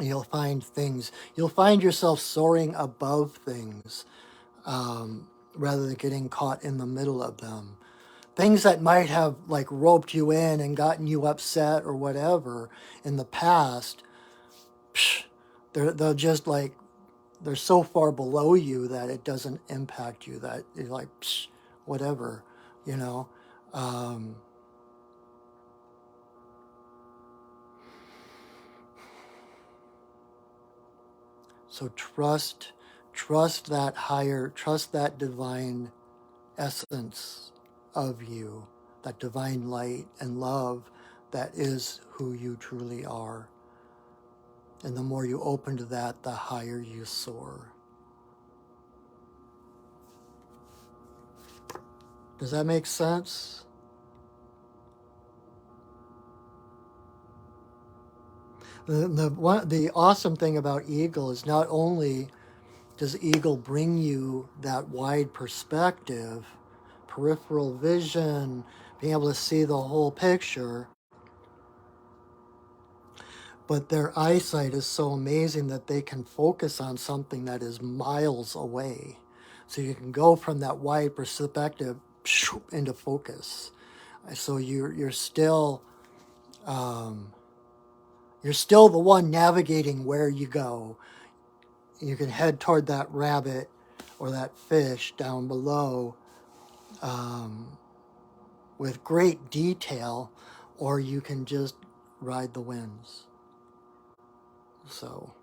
You'll find things, you'll find yourself soaring above things rather than getting caught in the middle of them. Things that might have like roped you in and gotten you upset or whatever in the past, they'll just like, they're so far below you that it doesn't impact you, that you're like, whatever, you know. So trust that higher, trust that divine essence of you, that divine light and love that is who you truly are. And the more you open to that, the higher you soar. Does that make sense? The awesome thing about Eagle is not only does Eagle bring you that wide perspective, peripheral vision, being able to see the whole picture, but their eyesight is so amazing that they can focus on something that is miles away. So you can go from that wide perspective into focus. So you're still the one navigating where you go. You can head toward that rabbit or that fish down below with great detail, or you can just ride the winds. So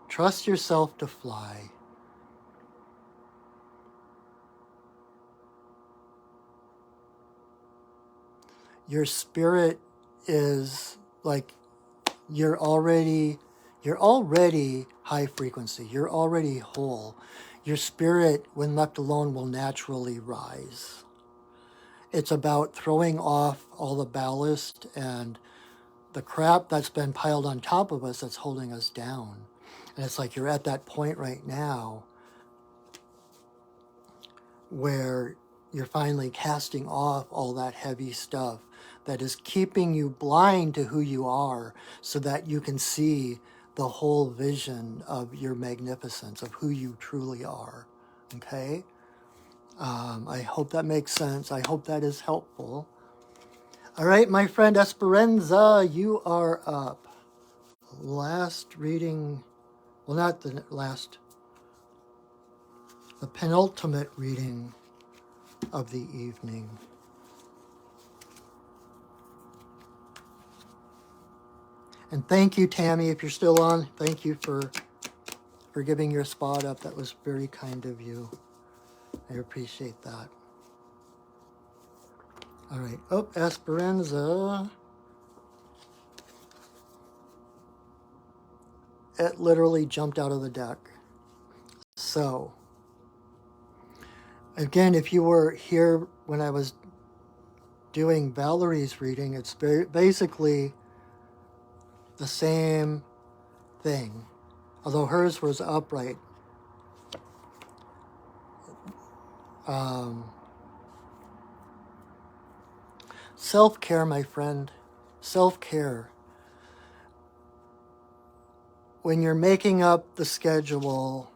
trust yourself to fly. Your spirit is like you're already high frequency. You're already whole. Your spirit, when left alone, will naturally rise. It's about throwing off all the ballast and the crap that's been piled on top of us that's holding us down. And it's like you're at that point right now where you're finally casting off all that heavy stuff that is keeping you blind to who you are so that you can see the whole vision of your magnificence, of who you truly are. Okay? I hope that makes sense. I hope that is helpful. All right, my friend Esperanza, you are up. Last reading, well, not the last, the penultimate reading of the evening. And thank you, Tammy, if you're still on. Thank you for giving your spot up. That was very kind of you. I appreciate that. All right. Oh, Esperanza. It literally jumped out of the deck. So, again, if you were here when I was doing Valerie's reading, it's basically the same thing. Although hers was upright. Self-care, my friend. Self-care. When you're making up the schedule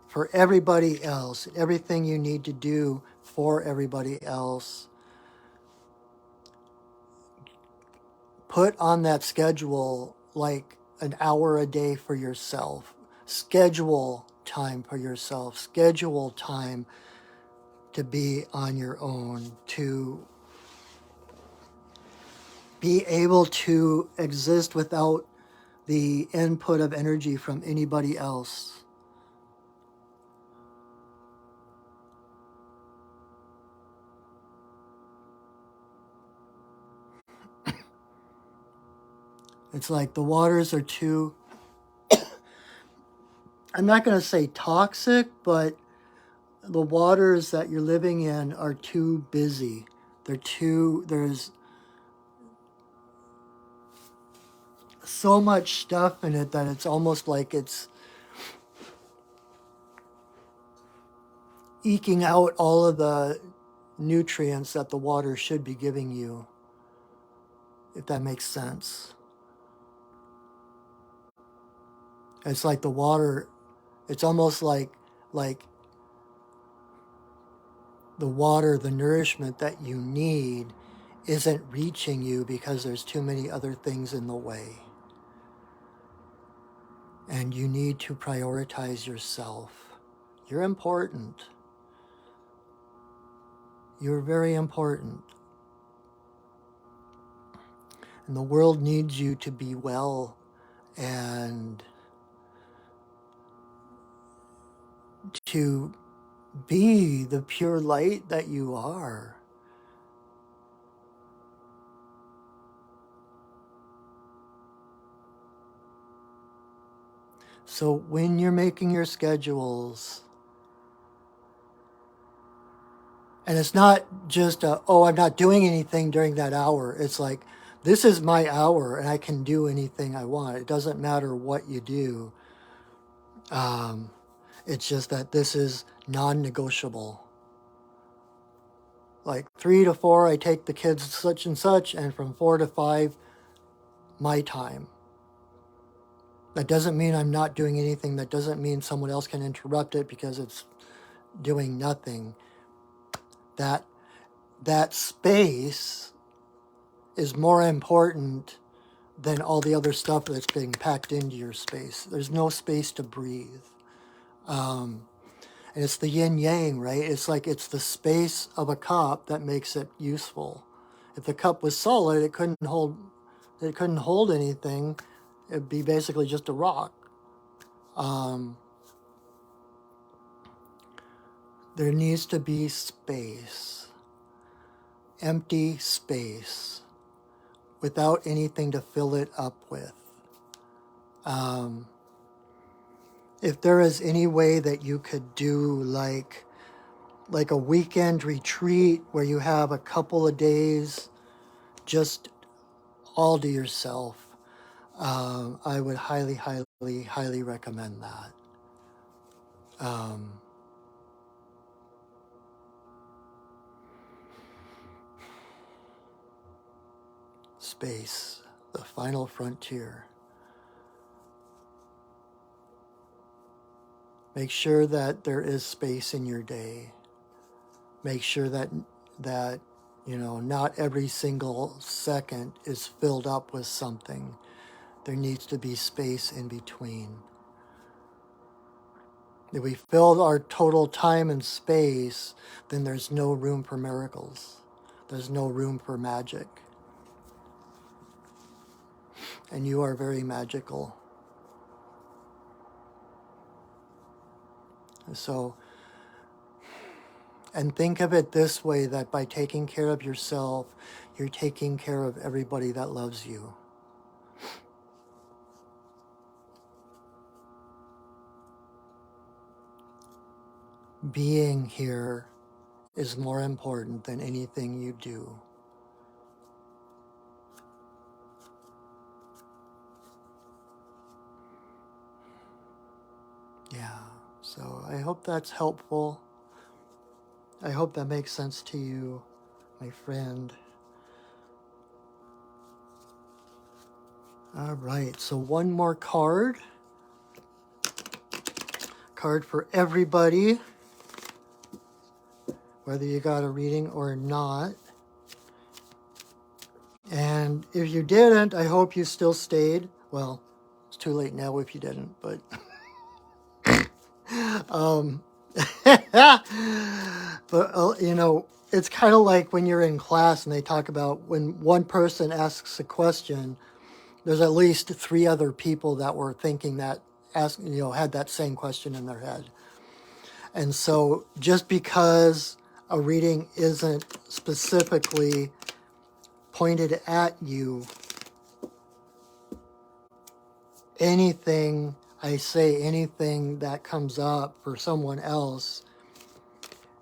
for everybody else, everything you need to do for everybody else, put on that schedule like an hour a day for yourself. Schedule time for yourself. Schedule time to be on your own, to be able to exist without the input of energy from anybody else. It's like the waters are too, I'm not going to say toxic, but the waters that you're living in are too busy. There's so much stuff in it that it's almost like it's eking out all of the nutrients that the water should be giving you, if that makes sense. It's like the water, it's almost like the water, the nourishment that you need isn't reaching you because there's too many other things in the way. And you need to prioritize yourself. You're important. You're very important. And the world needs you to be well and to be the pure light that you are. So when you're making your schedules, And it's not just, oh, I'm not doing anything during that hour. It's like, this is my hour and I can do anything I want. It doesn't matter what you do. It's just that this is non-negotiable. Like 3 to 4, I take the kids such and such, and from 4 to 5, my time. That doesn't mean I'm not doing anything. That doesn't mean someone else can interrupt it because it's doing nothing. That space is more important than all the other stuff that's being packed into your space. There's no space to breathe. And it's the yin yang, right? It's like it's the space of a cup that makes it useful. If the cup was solid, it couldn't hold anything. It'd be basically just a rock. There needs to be space, empty space, without anything to fill it up with. If there is any way that you could do like a weekend retreat where you have a couple of days just all to yourself, I would highly, highly, highly recommend that. Space, the final frontier. Make sure that there is space in your day. Make sure that not every single second is filled up with something. There needs to be space in between. If we fill our total time and space, then there's no room for miracles. There's no room for magic. And you are very magical. So, and think of it this way, that by taking care of yourself, you're taking care of everybody that loves you. Being here is more important than anything you do. Yeah, so I hope that's helpful. I hope that makes sense to you, my friend. All right, so one more card. Card for everybody, whether you got a reading or not. And if you didn't, I hope you still stayed. Well, it's too late now if you didn't, but but it's kind of like when you're in class and they talk about when one person asks a question, there's at least 3 other people that were thinking that had that same question in their head. And so just because a reading isn't specifically pointed at you, anything that comes up for someone else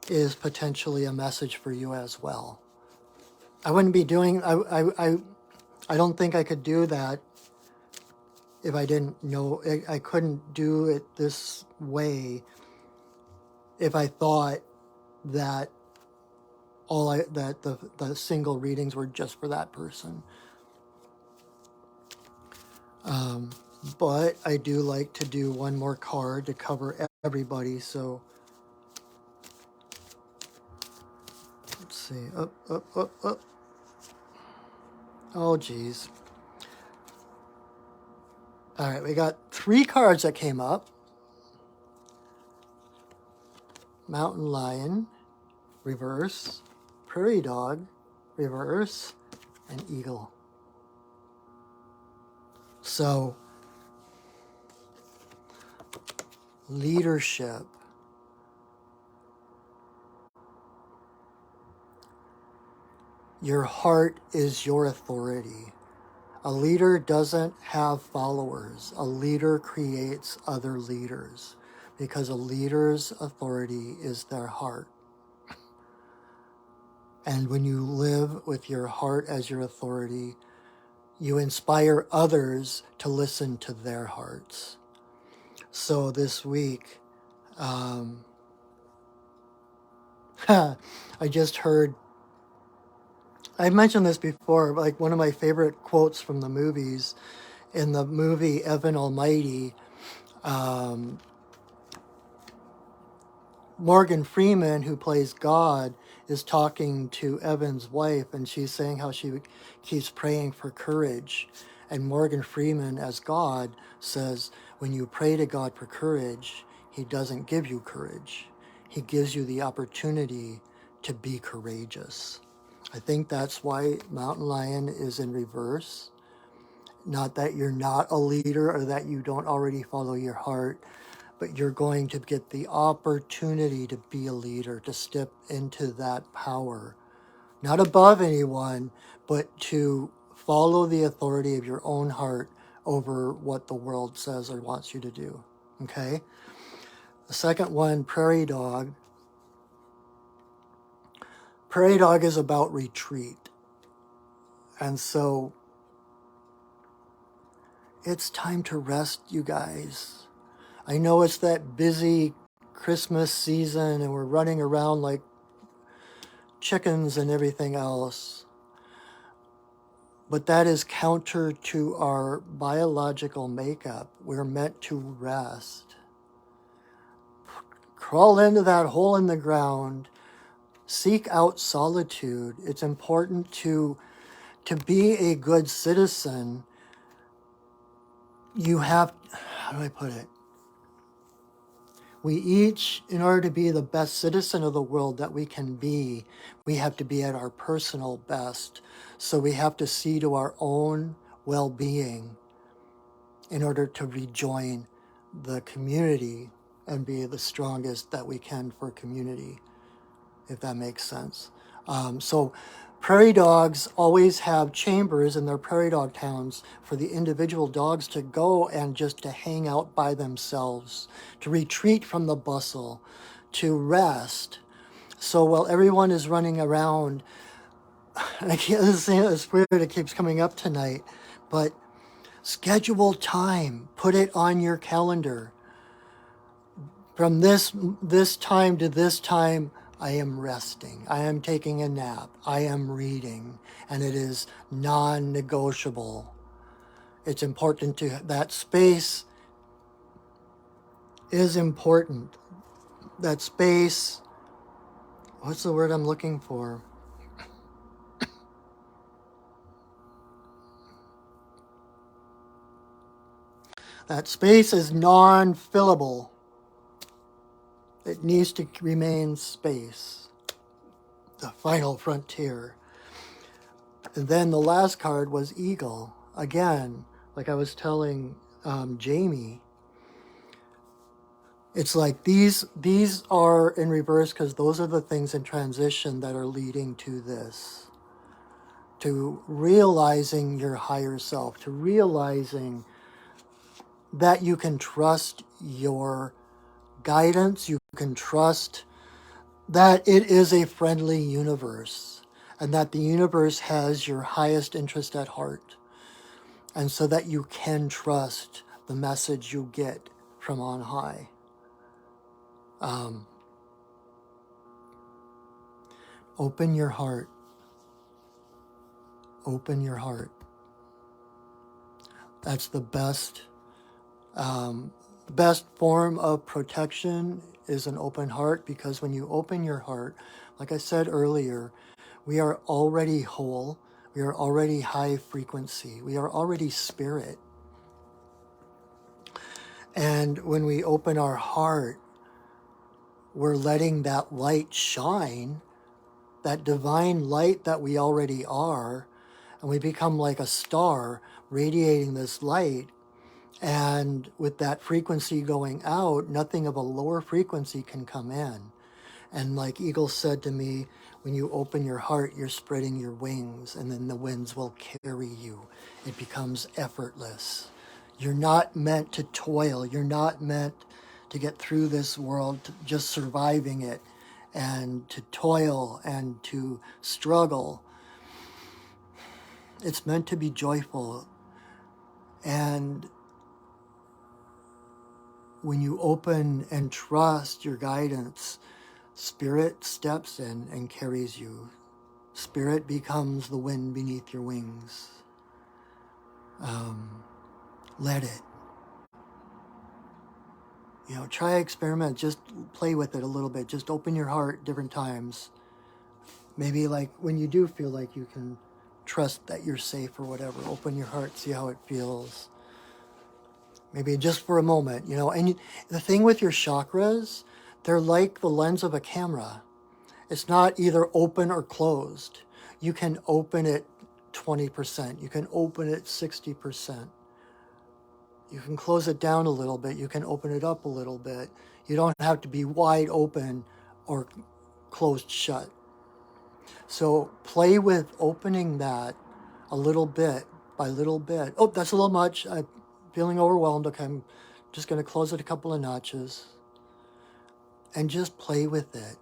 is potentially a message for you as well. I wouldn't be doing, I don't think I could do that if I didn't know. I couldn't do it this way if I thought that the single readings were just for that person. But I do like to do one more card to cover everybody. So let's see. Up. Oh, geez. All right, we got 3 cards that came up. Mountain Lion, reverse. Prairie Dog, reverse. And Eagle. So, leadership. Your heart is your authority. A leader doesn't have followers. A leader creates other leaders because a leader's authority is their heart. And when you live with your heart as your authority, you inspire others to listen to their hearts. So this week, I just heard, I mentioned this before, like one of my favorite quotes from the movies, in the movie Evan Almighty, Morgan Freeman, who plays God, is talking to Evan's wife, and she's saying how she keeps praying for courage. And Morgan Freeman, as God, says, when you pray to God for courage, he doesn't give you courage. He gives you the opportunity to be courageous. I think that's why Mountain Lion is in reverse. Not that you're not a leader or that you don't already follow your heart, but you're going to get the opportunity to be a leader, to step into that power, not above anyone, but to follow the authority of your own heart over what the world says or wants you to do. Okay? The second one, Prairie Dog. Prairie Dog is about retreat. And so it's time to rest, you guys. I know it's that busy Christmas season and we're running around like chickens and everything else. But that is counter to our biological makeup. We're meant to rest. Crawl into that hole in the ground. Seek out solitude. It's important to be a good citizen. You have, how do I put it? We each, in order to be the best citizen of the world that we can be, we have to be at our personal best. So we have to see to our own well-being in order to rejoin the community and be the strongest that we can for community, if that makes sense. So prairie dogs always have chambers in their prairie dog towns for the individual dogs to go and just to hang out by themselves, to retreat from the bustle, to rest. So while everyone is running around, and I can't, it's weird, it keeps coming up tonight, but schedule time, put it on your calendar. From this time to this time, I am resting. I am taking a nap. I am reading. And it is non-negotiable. It's important to, that space is important. That space, what's the word I'm looking for? That space is non-fillable. It needs to remain space. The final frontier. And then the last card was Eagle. Again, like I was telling Jamie, it's like these are in reverse because those are the things in transition that are leading to this. To realizing your higher self, to realizing that you can trust your guidance, you can trust that it is a friendly universe and that the universe has your highest interest at heart. And so that you can trust the message you get from on high. Open your heart. Open your heart. That's the best form of protection is an open heart, because when you open your heart, like I said earlier, we are already whole. We are already high frequency. We are already spirit. And when we open our heart, we're letting that light shine, that divine light that we already are, and we become like a star radiating this light. And with that frequency going out, nothing of a lower frequency can come in. And like Eagle said to me, when you open your heart, you're spreading your wings, and then the winds will carry you. It becomes effortless. You're not meant to toil. You're not meant to get through this world just surviving it and to toil and to struggle. It's meant to be joyful. And when you open and trust your guidance, Spirit steps in and carries you. Spirit becomes the wind beneath your wings. Let it. Try experiment. Just play with it a little bit. Just open your heart different times. Maybe like when you do feel like you can trust that you're safe or whatever, open your heart, see how it feels. Maybe just for a moment, And the thing with your chakras, they're like the lens of a camera. It's not either open or closed. You can open it 20%. You can open it 60%. You can close it down a little bit. You can open it up a little bit. You don't have to be wide open or closed shut. So play with opening that a little bit by little bit. Oh, that's a little much. I'm feeling overwhelmed. Okay, I'm just going to close it a couple of notches. And just play with it.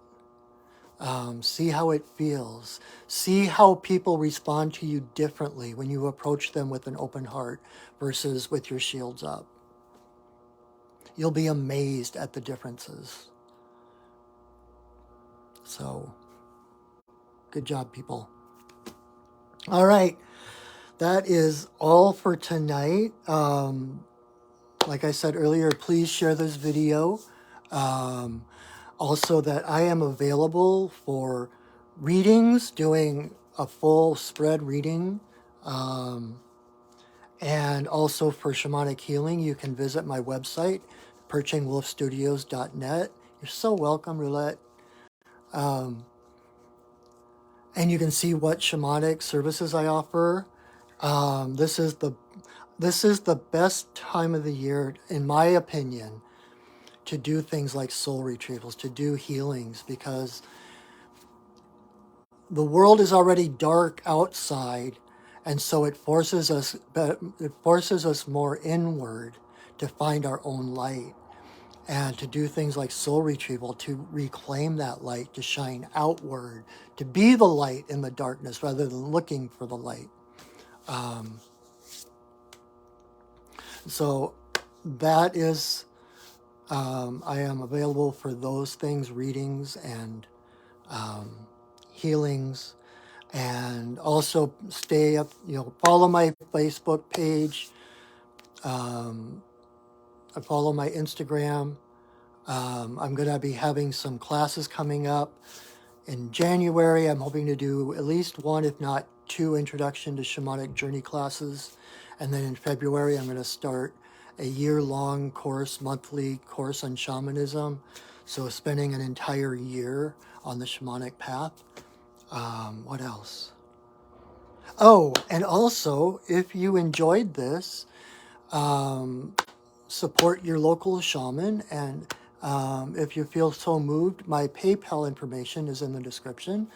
See how it feels. See how people respond to you differently when you approach them with an open heart versus with your shields up. You'll be amazed at the differences. So, good job, people. All right. That is all for tonight. Like I said earlier, please share this video. Also, that I am available for readings, doing a full spread reading. And also for shamanic healing, you can visit my website, perchingwolfstudios.net. You're so welcome, Roulette. And you can see what shamanic services I offer. This is the best time of the year, in my opinion, to do things like soul retrievals, to do healings, because the world is already dark outside, and so it forces us more inward to find our own light, and to do things like soul retrieval, to reclaim that light, to shine outward, to be the light in the darkness rather than looking for the light. So that is, I am available for those things, readings and healings. And also stay up, follow my Facebook page. I follow my Instagram. I'm going to be having some classes coming up in January. I'm hoping to do at least one, if not two, introduction to shamanic journey classes. And then in February, I'm going to start a year-long course, monthly course on shamanism. So spending an entire year on the shamanic path. What else? Oh, and also, if you enjoyed this, support your local shaman. And if you feel so moved, my PayPal information is in the description.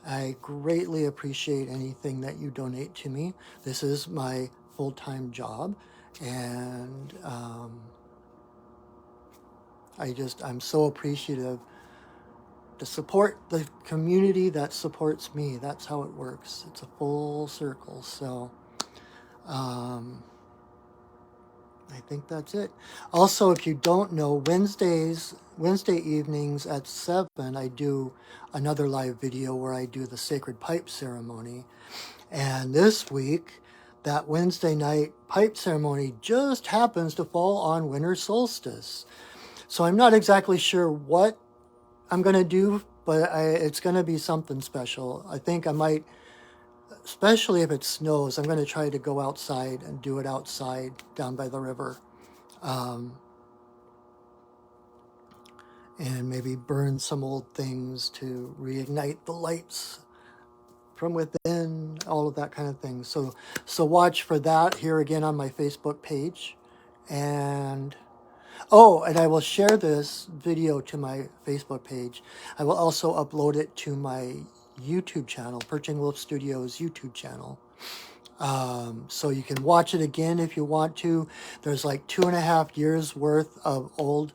I greatly appreciate anything that you donate to me. This is my full-time job. And I'm so appreciative to support the community that supports me. That's how it works. It's a full circle. So I think that's it. Also, if you don't know, Wednesday evenings at 7, I do another live video where I do the sacred pipe ceremony. And this week, that Wednesday night pipe ceremony just happens to fall on winter solstice. So I'm not exactly sure what I'm going to do, but it's going to be something special. I think I might, especially if it snows, I'm going to try to go outside and do it outside down by the river. And maybe burn some old things to reignite the lights from within, all of that kind of thing. So watch for that here again on my Facebook page. And and I will share this video to my Facebook page. I will also upload it to my YouTube channel, Perching Wolf Studios YouTube channel. So you can watch it again if you want to. There's like 2.5 years worth of old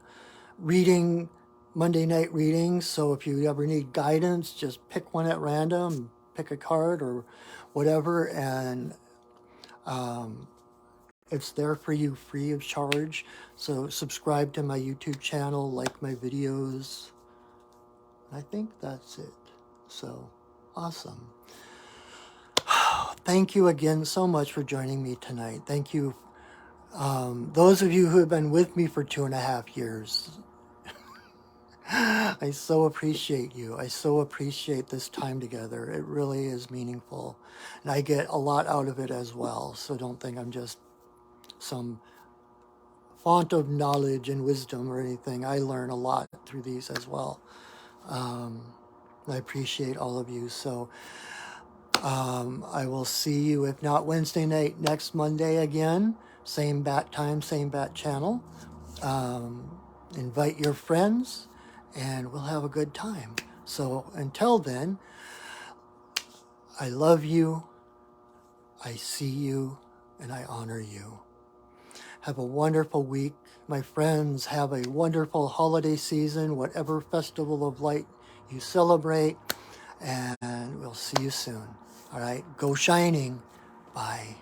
reading Monday night readings. So if you ever need guidance, just pick one at random, pick a card or whatever, and it's there for you free of charge. So subscribe to my YouTube channel, like my videos. I think that's it. So awesome. Thank you again so much for joining me tonight. Thank you. Those of you who have been with me for 2.5 years, I so appreciate you. I so appreciate this time together. It really is meaningful. And I get a lot out of it as well. So don't think I'm just some font of knowledge and wisdom or anything. I learn a lot through these as well. I appreciate all of you. So I will see you, if not Wednesday night, next Monday again. Same bat time, same bat channel. Invite your friends and we'll have a good time. So until then, I love you, I see you, and I honor you. Have a wonderful week. My friends, have a wonderful holiday season, whatever festival of light you celebrate, and we'll see you soon. All right, go shining. Bye.